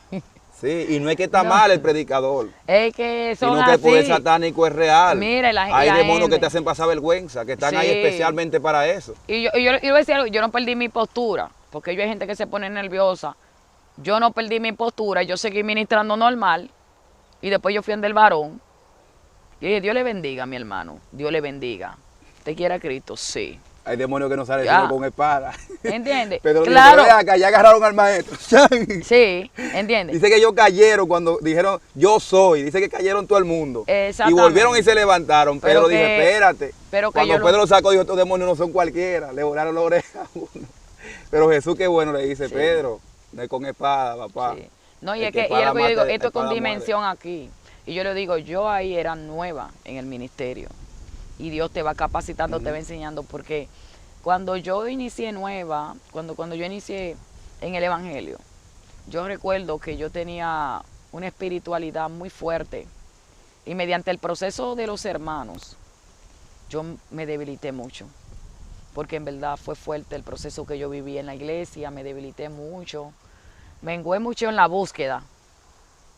Sí, y no es que está mal el predicador, Es que son sino que el poder satánico es real. Mire, hay demonios que te hacen pasar vergüenza, que están ahí especialmente para eso. Y yo voy a decir algo, yo no perdí mi postura, porque hay gente que se pone nerviosa. Yo no perdí mi postura, yo seguí ministrando normal y después yo fui del varón. Y dije, Dios le bendiga, mi hermano, Dios le bendiga. ¿Usted quiere a Cristo? Sí. Hay demonios que no salen sino con espada. ¿Entiendes? Pero claro. Acá ya agarraron al maestro. Sí, ¿entiendes? Dice que ellos cayeron cuando dijeron, yo soy. Dice que cayeron todo el mundo. Y volvieron y se levantaron. Pedro dijo, espérate. Cuando Pedro lo sacó, dijo, estos demonios no son cualquiera. Le volaron la oreja a uno. Pero Jesús, qué bueno, le dice, Pedro, no es con espada, papá. Sí. No, y es lo que yo digo, esto es con dimensión aquí. Y yo le digo, yo ahí era nueva en el ministerio. Y Dios te va capacitando, te va enseñando, porque cuando yo inicié nueva, cuando yo inicié en el Evangelio, yo recuerdo que yo tenía una espiritualidad muy fuerte y mediante el proceso de los hermanos, yo me debilité mucho, porque en verdad fue fuerte el proceso que yo viví en la iglesia, me debilité mucho, me mengué mucho en la búsqueda.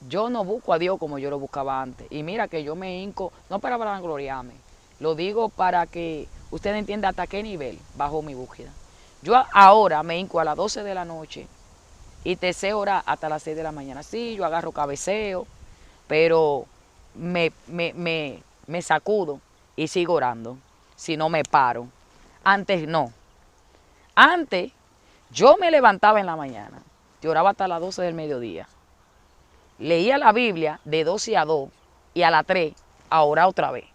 Yo no busco a Dios como yo lo buscaba antes, y mira que yo me hinco, no para vangloriarme, lo digo para que usted entienda hasta qué nivel bajó mi búsqueda. Yo ahora me hinco a las 12 de la noche y te sé orar hasta las 6 de la mañana. Sí, yo agarro cabeceo, pero me sacudo y sigo orando. Si no me paro. Antes no. Antes yo me levantaba en la mañana, yo oraba hasta las 12 del mediodía. Leía la Biblia de 12 a 2 y a las 3 a orar otra vez.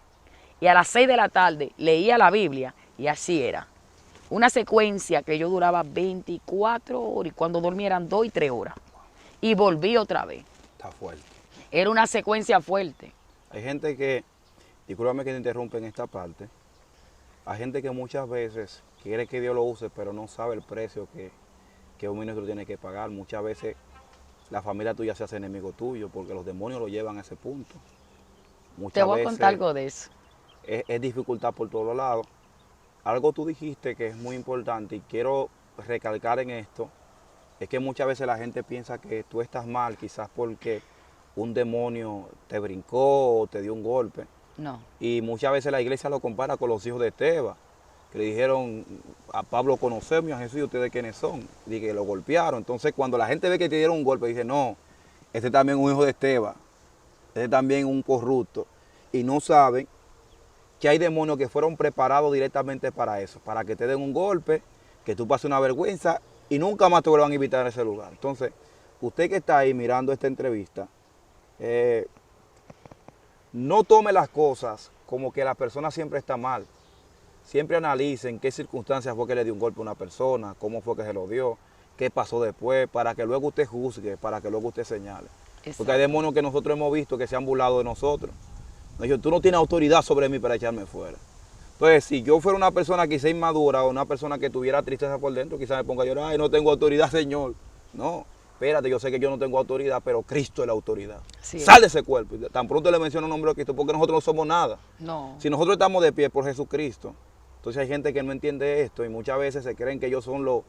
Y a las 6 de la tarde leía la Biblia y así era. Una secuencia que yo duraba 24 horas y cuando dormía eran 2 y 3 horas. Y volví otra vez. Está fuerte. Era una secuencia fuerte. Hay gente que, discúlpame que te interrumpa en esta parte, hay gente que muchas veces quiere que Dios lo use, pero no sabe el precio que un ministro tiene que pagar. Muchas veces la familia tuya se hace enemigo tuyo porque los demonios lo llevan a ese punto. Muchas Te voy a veces contar algo de eso. es dificultad por todos lados. Algo tú dijiste que es muy importante y quiero recalcar en esto, es que muchas veces la gente piensa que tú estás mal quizás porque un demonio te brincó o te dio un golpe. No. Y muchas veces la iglesia lo compara con los hijos de Esteban, que le dijeron a Pablo conocemos y a Jesús y ustedes quiénes son, y que lo golpearon. Entonces cuando la gente ve que te dieron un golpe, dice no, este también es un hijo de Esteban, este también es un corrupto. Y no saben que hay demonios que fueron preparados directamente para eso, para que te den un golpe, que tú pases una vergüenza y nunca más te vuelvan a invitar a ese lugar. Entonces, usted que está ahí mirando esta entrevista, no tome las cosas como que la persona siempre está mal. Siempre analicen qué circunstancias fue que le dio un golpe a una persona, cómo fue que se lo dio, qué pasó después, para que luego usted juzgue, para que luego usted señale. Exacto. Porque hay demonios que nosotros hemos visto que se han burlado de nosotros. Nos dijeron, tú no tienes autoridad sobre mí para echarme fuera. Entonces, si yo fuera una persona quizá inmadura o una persona que tuviera tristeza por dentro, quizás me ponga a llorar, ay, no tengo autoridad, Señor. No, espérate, yo sé que yo no tengo autoridad, pero Cristo es la autoridad. Sí. Sal de ese cuerpo. Y tan pronto le menciono el nombre de Cristo, porque nosotros no somos nada. No. Si nosotros estamos de pie por Jesucristo, entonces hay gente que no entiende esto y muchas veces se creen que ellos son los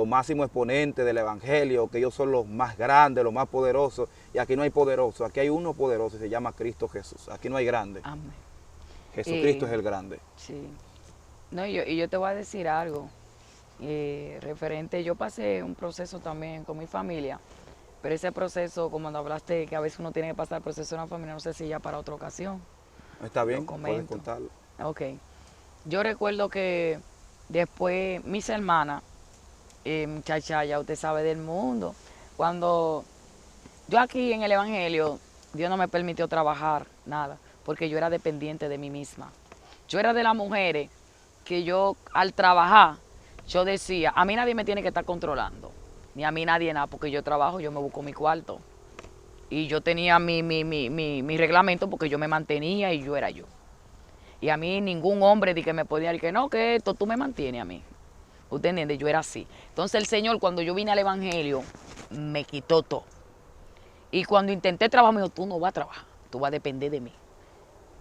máximos exponentes del Evangelio, que ellos son los más grandes, los más poderosos. Y aquí no hay poderosos, aquí hay uno poderoso y se llama Cristo Jesús. Aquí no hay grande. Amén. Jesucristo es el grande. Sí. No, y yo te voy a decir algo. Referente, yo pasé un proceso también con mi familia, pero ese proceso, como cuando hablaste que a veces uno tiene que pasar el proceso en la familia, no sé si ya para otra ocasión. Está bien, Lo puedes comento. contarlo. Ok. Yo recuerdo que después mis hermanas, muchacha, ya usted sabe del mundo, cuando yo aquí en el Evangelio, Dios no me permitió trabajar nada, porque yo era dependiente de mí misma. Yo era de las mujeres que yo al trabajar, yo decía, a mí nadie me tiene que estar controlando, ni a mí nadie nada, porque yo trabajo, yo me busco mi cuarto. Y yo tenía mi reglamento porque yo me mantenía y yo era yo. Y a mí ningún hombre di que me podía decir que no, que esto tú me mantienes a mí. ¿Usted entiende? Yo era así. Entonces el Señor, cuando yo vine al Evangelio, me quitó todo. Y cuando intenté trabajar, me dijo, tú no vas a trabajar, tú vas a depender de mí.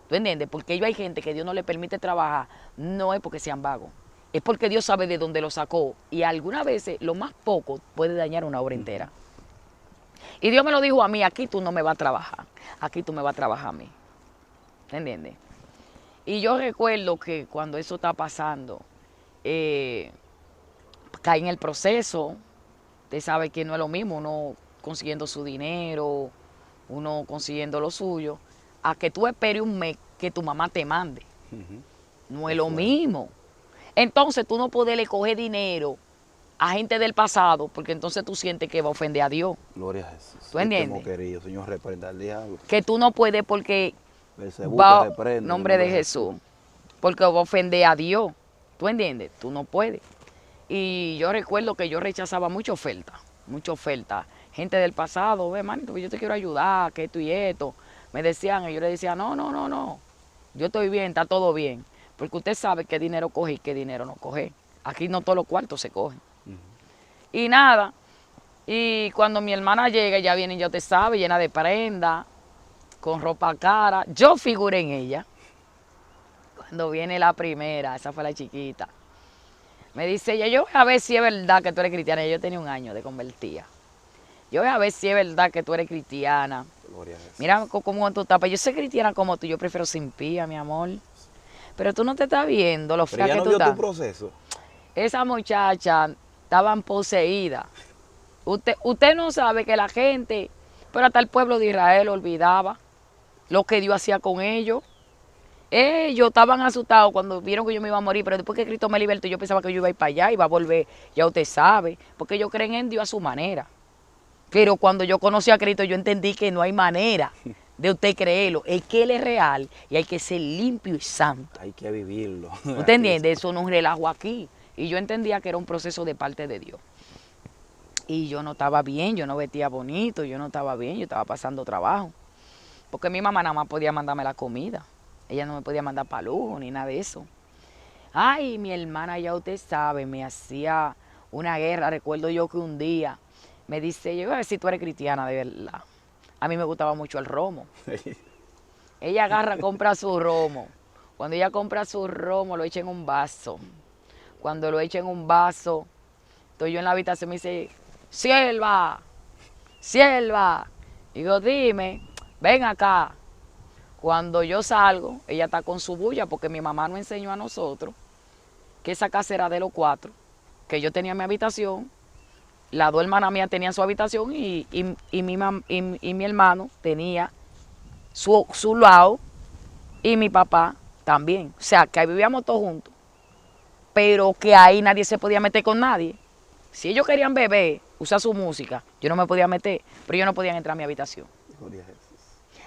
¿Tú entiendes? Porque hay gente que Dios no le permite trabajar, no es porque sean vagos, es porque Dios sabe de dónde lo sacó. Y algunas veces lo más poco puede dañar una obra entera. Y Dios me lo dijo a mí, aquí tú no me vas a trabajar, aquí tú me vas a trabajar a mí. ¿Te entiendes? Y yo recuerdo que cuando eso está pasando, cae en el proceso. Usted sabe que no es lo mismo uno consiguiendo su dinero, uno consiguiendo lo suyo, a que tú esperes un mes que tu mamá te mande. No es lo mismo. Entonces tú no puedes coger dinero a gente del pasado, porque entonces tú sientes que va a ofender a Dios. Gloria a Jesús. ¿Tú entiendes? Querido, Señor, reprenda al diablo. Que tú no puedes porque Belcebú va te reprende, en nombre de Jesús, porque va a ofender a Dios. ¿Tú entiendes? Tú no puedes. Y yo recuerdo que yo rechazaba mucha oferta. Gente del pasado, ve, manito, yo te quiero ayudar, que esto y esto. Me decían, y yo le decía, no. Yo estoy bien, está todo bien. Porque usted sabe qué dinero coge y qué dinero no coge. Aquí no todos los cuartos se cogen. Y nada, y cuando mi hermana llega, ella viene, ya te sabe, llena de prenda, con ropa cara. Yo figuré en ella. Cuando viene la primera, esa fue la chiquita. Me dice ella, yo voy a ver si es verdad que tú eres cristiana. Yo tenía un año de convertida. Yo voy a ver si es verdad que tú eres cristiana. Gloria a Jesús. Mira cómo tú estás. Pues yo soy cristiana como tú, yo prefiero sin pía, mi amor. Pero tú no te estás viendo lo Pero fea ella que no tú vio estás. tu proceso. Esa muchacha estaban poseídas. Usted no sabe que la gente, pero hasta el pueblo de Israel olvidaba lo que Dios hacía con ellos. Ellos estaban asustados cuando vieron que yo me iba a morir, pero después que Cristo me libertó, yo pensaba que yo iba a ir para allá, iba a volver, ya usted sabe, porque ellos creen en Dios a su manera. Pero cuando yo conocí a Cristo, yo entendí que no hay manera de usted creerlo, es que Él es real y hay que ser limpio y santo. Hay que vivirlo. ¿Usted entiende? Eso no es un relajo aquí. Y yo entendía que era un proceso de parte de Dios. Y yo no estaba bien, yo no vestía bonito, yo no estaba bien, yo estaba pasando trabajo. Porque mi mamá nada más podía mandarme la comida. Ella no me podía mandar para lujo ni nada de eso. Ay, mi hermana, ya usted sabe, me hacía una guerra. Recuerdo yo que un día me dice, yo voy a ver si tú eres cristiana de verdad. A mí me gustaba mucho el romo. Ella agarra, compra su romo. Cuando ella compra su romo, lo echa en un vaso. Cuando lo echa en un vaso, estoy yo en la habitación y me dice, sierva, sierva. Digo, dime, ven acá. Cuando yo salgo, ella está con su bulla porque mi mamá nos enseñó a nosotros que esa casa era de los 4, que yo tenía mi habitación, las 2 hermanas mías tenían su habitación y mi hermano tenía su lado y mi papá también. O sea, que ahí vivíamos todos juntos, pero que ahí nadie se podía meter con nadie. Si ellos querían beber, usar su música, yo no me podía meter, pero ellos no podían entrar a mi habitación.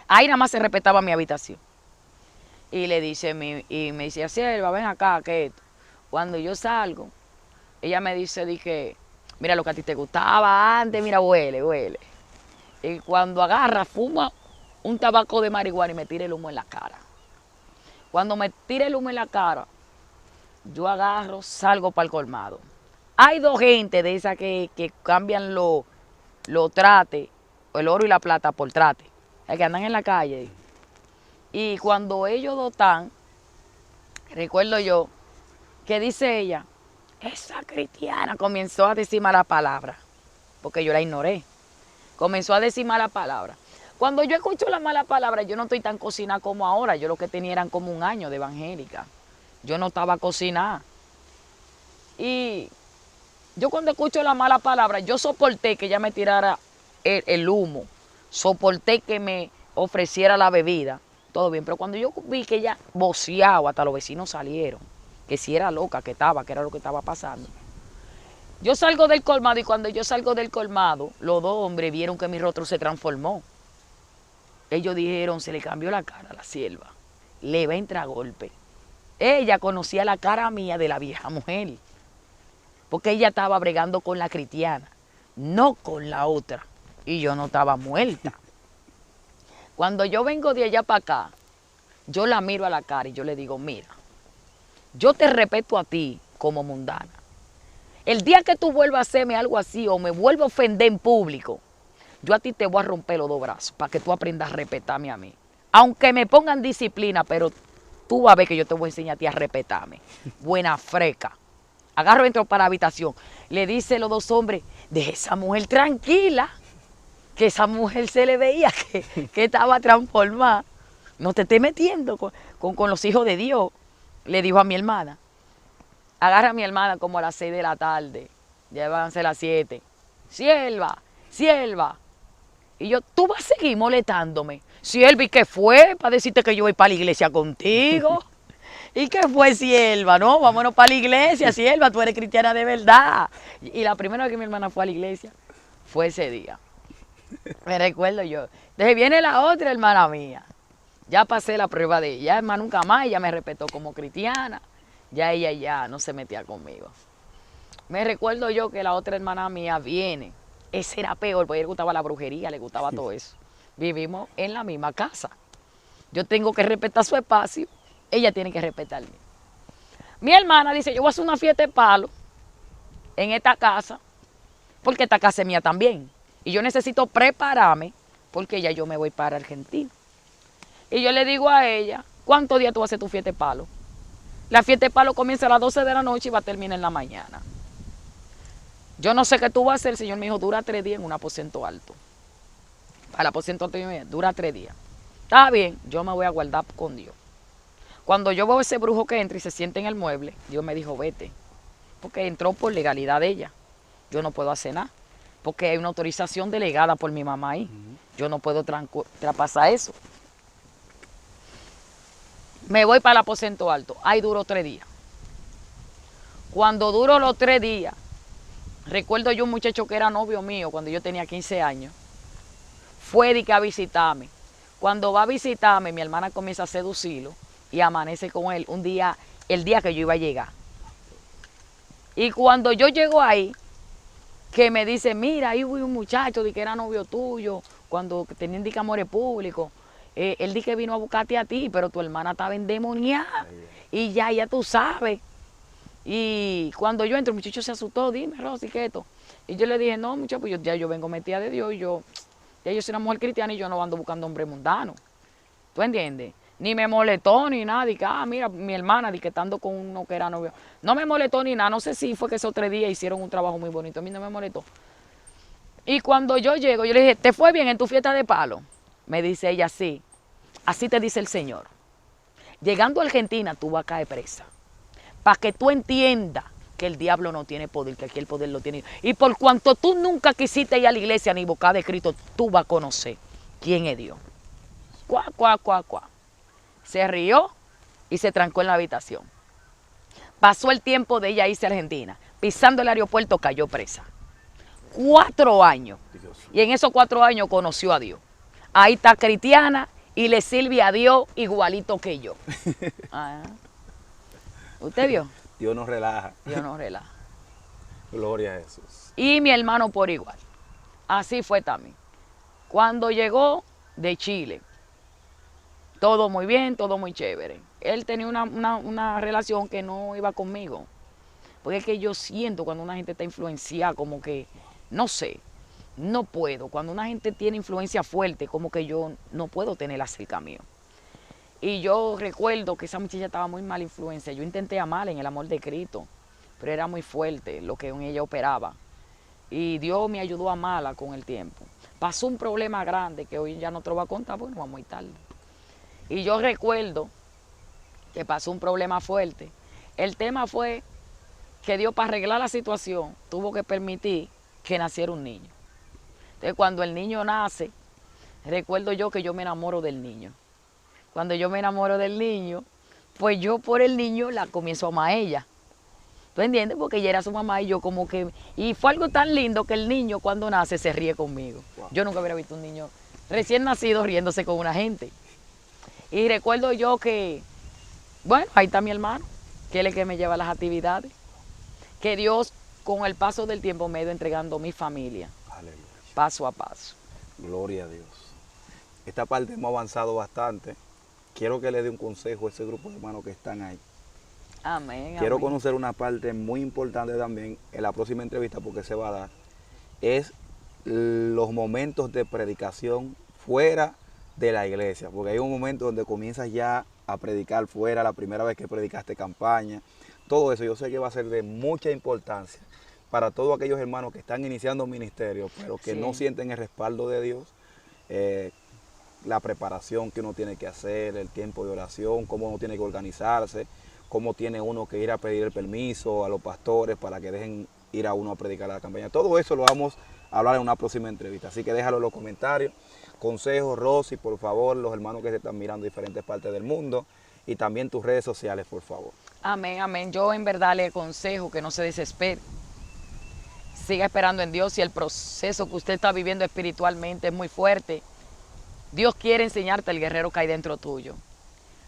Ahí nada más se respetaba mi habitación. Y le dice, y me dice, sierva, ven acá, que esto. Cuando yo salgo, ella me dice, dije, mira lo que a ti te gustaba antes, mira, huele, huele. Y cuando agarra, fuma un tabaco de marihuana y me tira el humo en la cara. Cuando me tira el humo en la cara, yo agarro, salgo para el colmado. Hay 2 gente de esas que cambian los trates, el oro y la plata por trate, que andan en la calle. Y cuando ellos 2 están, recuerdo yo, que dice ella, esa cristiana comenzó a decir malas palabras, porque yo la ignoré. Comenzó a decir malas palabras. Cuando yo escucho las malas palabras, yo no estoy tan cocinada como ahora. Yo lo que tenía eran como 1 año de evangélica. Yo no estaba cocinada. Y yo cuando escucho las malas palabras, yo soporté que ella me tirara el humo. Soporté que me ofreciera la bebida. Todo bien, pero cuando yo vi que ella voceaba, hasta los vecinos salieron, que si era loca que estaba, que era lo que estaba pasando. Yo salgo del colmado y cuando yo salgo del colmado, los 2 hombres vieron que mi rostro se transformó. Ellos dijeron, se le cambió la cara a la sierva, le va a entrar golpe. Ella conocía la cara mía de la vieja mujer, porque ella estaba bregando con la cristiana, no con la otra, y yo no estaba muerta. Cuando yo vengo de allá para acá, yo la miro a la cara y yo le digo, mira, yo te respeto a ti como mundana. El día que tú vuelvas a hacerme algo así o me vuelvas a ofender en público, yo a ti te voy a romper los 2 brazos para que tú aprendas a respetarme a mí. Aunque me pongan disciplina, pero tú vas a ver que yo te voy a enseñar a ti a respetarme. Buena freca. Agarro, entro para la habitación. Le dice los 2 hombres, deje esa mujer tranquila, que esa mujer se le veía que estaba transformada. No te estés metiendo con los hijos de Dios, le dijo a mi hermana. Agarra a mi hermana como a las 6 de la tarde, ya van a ser las 7. Sierva, sierva. Y yo, tú vas a seguir molestándome. Sierva, ¿y qué fue? Para decirte que yo voy para la iglesia contigo. ¿Y qué fue, sierva? No, vámonos para la iglesia, sierva, tú eres cristiana de verdad. Y la primera vez que mi hermana fue a la iglesia fue ese día. Me recuerdo yo. Desde viene la otra hermana mía. Ya pasé la prueba de ella, hermana, nunca más, ella me respetó como cristiana. Ya ella ya no se metía conmigo. Me recuerdo yo que la otra hermana mía viene. Ese era peor, porque a ella le gustaba la brujería, le gustaba todo eso. Vivimos en la misma casa. Yo tengo que respetar su espacio, ella tiene que respetarme. Mi hermana dice, yo voy a hacer una fiesta de palo en esta casa, porque esta casa es mía también. Y yo necesito prepararme, porque ya yo me voy para Argentina. Y yo le digo a ella, ¿cuántos días tú vas a hacer tu fiesta de palo? La fiesta de palo comienza a las 12 de la noche y va a terminar en la mañana. Yo no sé qué tú vas a hacer, el Señor me dijo, dura 3 días en un aposento alto. Para el aposento alto dura 3 días. Está bien, yo me voy a guardar con Dios. Cuando yo veo ese brujo que entra y se siente en el mueble, Dios me dijo, vete. Porque entró por legalidad de ella. Yo no puedo hacer nada. Porque hay una autorización delegada por mi mamá ahí. Yo no puedo traspasar eso. Me voy para el aposento alto. Ahí duró 3 días. Cuando duró los 3 días, recuerdo yo un muchacho que era novio mío cuando yo tenía 15 años. Fue de que a visitarme. Cuando va a visitarme, mi hermana comienza a seducirlo y amanece con él un día, el día que yo iba a llegar. Y cuando yo llego ahí, que me dice, mira, ahí hubo un muchacho de que era novio tuyo, cuando tenía indicadores públicos. Él dice que vino a buscarte a ti, pero tu hermana estaba endemoniada. Y ya tú sabes. Y cuando yo entro, el muchacho se asustó, dime, Rosy, ¿qué es esto? Y yo le dije, no, muchacho, pues ya yo vengo metida de Dios y ya yo soy una mujer cristiana y yo no ando buscando hombre mundano. ¿Tú entiendes? Ni me molestó ni nada, y que, mira, mi hermana, que estando con uno que era novio. No me molestó ni nada, no sé si fue que esos 3 días hicieron un trabajo muy bonito, a mí no me molestó. Y cuando yo llego, yo le dije, ¿te fue bien en tu fiesta de palo? Me dice ella, sí, así te dice el Señor. Llegando a Argentina, tú vas a caer presa. Para que tú entiendas que el diablo no tiene poder, que aquí el poder lo tiene. Y por cuanto tú nunca quisiste ir a la iglesia ni buscar de Cristo, tú vas a conocer quién es Dios. Cuá, cuá, cuá, cuá. Se rió y se trancó en la habitación. Pasó el tiempo de ella irse a Argentina. Pisando el aeropuerto cayó presa. 4 años. Y en esos 4 años conoció a Dios. Ahí está cristiana y le sirve a Dios igualito que yo. ¿Usted vio? Dios nos relaja. Dios nos relaja. Gloria a Jesús. Y mi hermano por igual. Así fue también. Cuando llegó de Chile, todo muy bien, todo muy chévere. Él tenía una relación que no iba conmigo. Porque es que yo siento cuando una gente está influenciada, como que, no sé, no puedo. Cuando una gente tiene influencia fuerte, como que yo no puedo tener cerca mío. Y yo recuerdo que esa muchacha estaba muy mal influencia. Yo intenté amarla en el amor de Cristo, pero era muy fuerte lo que en ella operaba. Y Dios me ayudó a amarla con el tiempo. Pasó un problema grande que hoy ya no te lo voy a contar porque no va muy tarde. Y yo recuerdo que pasó un problema fuerte. El tema fue que Dios, para arreglar la situación, tuvo que permitir que naciera un niño. Entonces, cuando el niño nace, recuerdo yo que yo me enamoro del niño. Cuando yo me enamoro del niño, pues yo por el niño la comienzo a amar a ella. ¿Tú entiendes? Porque ella era su mamá y yo como que... Y fue algo tan lindo que el niño cuando nace se ríe conmigo. Wow. Yo nunca hubiera visto un niño recién nacido riéndose con una gente. Y recuerdo yo que, bueno, ahí está mi hermano, que él es el que me lleva a las actividades. Que Dios, con el paso del tiempo, me ha ido entregando mi familia. Aleluya. Paso a paso. Gloria a Dios. Esta parte hemos avanzado bastante. Quiero que le dé un consejo a ese grupo de hermanos que están ahí. Amén. Quiero amén. conocer una parte muy importante también en la próxima entrevista, porque se va a dar, es los momentos de predicación fuera de la iglesia, porque hay un momento donde comienzas ya a predicar fuera, la primera vez que predicaste campaña, todo eso yo sé que va a ser de mucha importancia para todos aquellos hermanos que están iniciando ministerio, pero que no sienten el respaldo de Dios. La preparación que uno tiene que hacer, el tiempo de oración, cómo uno tiene que organizarse, cómo tiene uno que ir a pedir el permiso a los pastores para que dejen ir a uno a predicar la campaña. Todo eso lo vamos a hablar en una próxima entrevista, así que déjalo en los comentarios. Consejos, Rosy, por favor, los hermanos que se están mirando en diferentes partes del mundo, y también tus redes sociales, por favor. Amén, amén. Yo en verdad le aconsejo que no se desespere. Siga esperando en Dios. Si el proceso que usted está viviendo espiritualmente es muy fuerte, Dios quiere enseñarte el guerrero que hay dentro tuyo.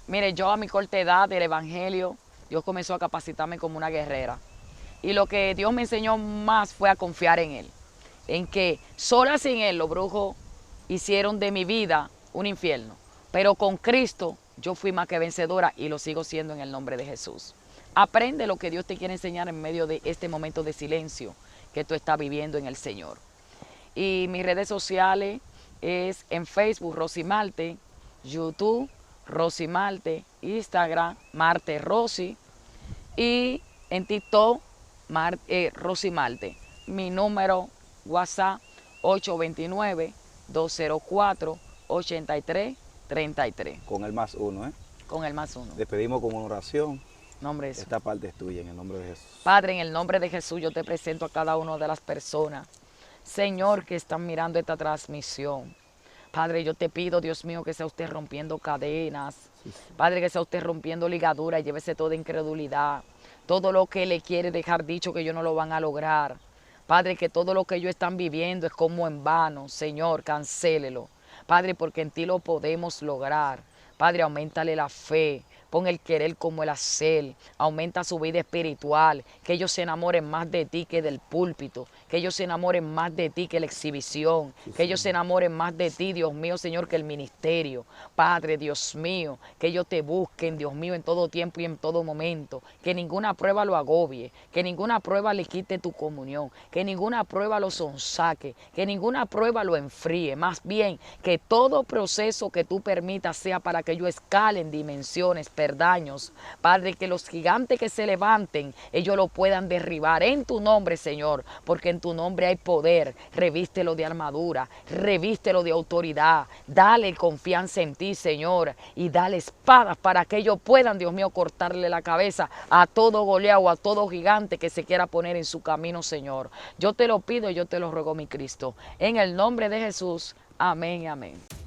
Mire, yo a mi corta edad del evangelio, Dios comenzó a capacitarme como una guerrera. Y lo que Dios me enseñó más fue a confiar en Él. En que sola sin Él los brujos hicieron de mi vida un infierno. Pero con Cristo yo fui más que vencedora y lo sigo siendo en el nombre de Jesús. Aprende lo que Dios te quiere enseñar en medio de este momento de silencio que tú estás viviendo en el Señor. Y mis redes sociales es en Facebook, Rosy Malte, YouTube, Rosy Malte, Instagram, Marte Rosy, y en TikTok, Rosy Malte. Mi número WhatsApp 829-204-8333. Con el +1, ¿eh? Con el +1. Despedimos con una oración. Nombre de Jesús. Esta parte es tuya, en el nombre de Jesús. Padre, en el nombre de Jesús yo te presento a cada una de las personas, Señor, que están mirando esta transmisión. Padre, yo te pido, Dios mío, que sea usted rompiendo cadenas. Padre, que sea usted rompiendo ligaduras, llévese toda incredulidad. Todo lo que le quiere dejar dicho que ellos no lo van a lograr. Padre, que todo lo que ellos están viviendo es como en vano. Señor, cancélelo. Padre, porque en ti lo podemos lograr. Padre, auméntale la fe. pon el querer como el hacer, aumenta su vida espiritual, que ellos se enamoren más de ti que del púlpito, que ellos se enamoren más de ti que la exhibición, que ellos se enamoren más de ti, Dios mío, Señor, que el ministerio. Padre, Dios mío, que ellos te busquen, Dios mío, en todo tiempo y en todo momento, que ninguna prueba lo agobie, que ninguna prueba le quite tu comunión, que ninguna prueba lo sonsaque, que ninguna prueba lo enfríe, más bien que todo proceso que tú permitas sea para que ellos escalen dimensiones, perdaños, Padre, que los gigantes que se levanten, ellos lo puedan derribar en tu nombre, Señor, porque en tu nombre hay poder. Revístelo de armadura, revístelo de autoridad, dale confianza en ti, Señor, y dale espadas para que ellos puedan, Dios mío, cortarle la cabeza a todo Goliat o a todo gigante que se quiera poner en su camino, Señor. Yo te lo pido y yo te lo ruego, mi Cristo, en el nombre de Jesús. Amén y amén.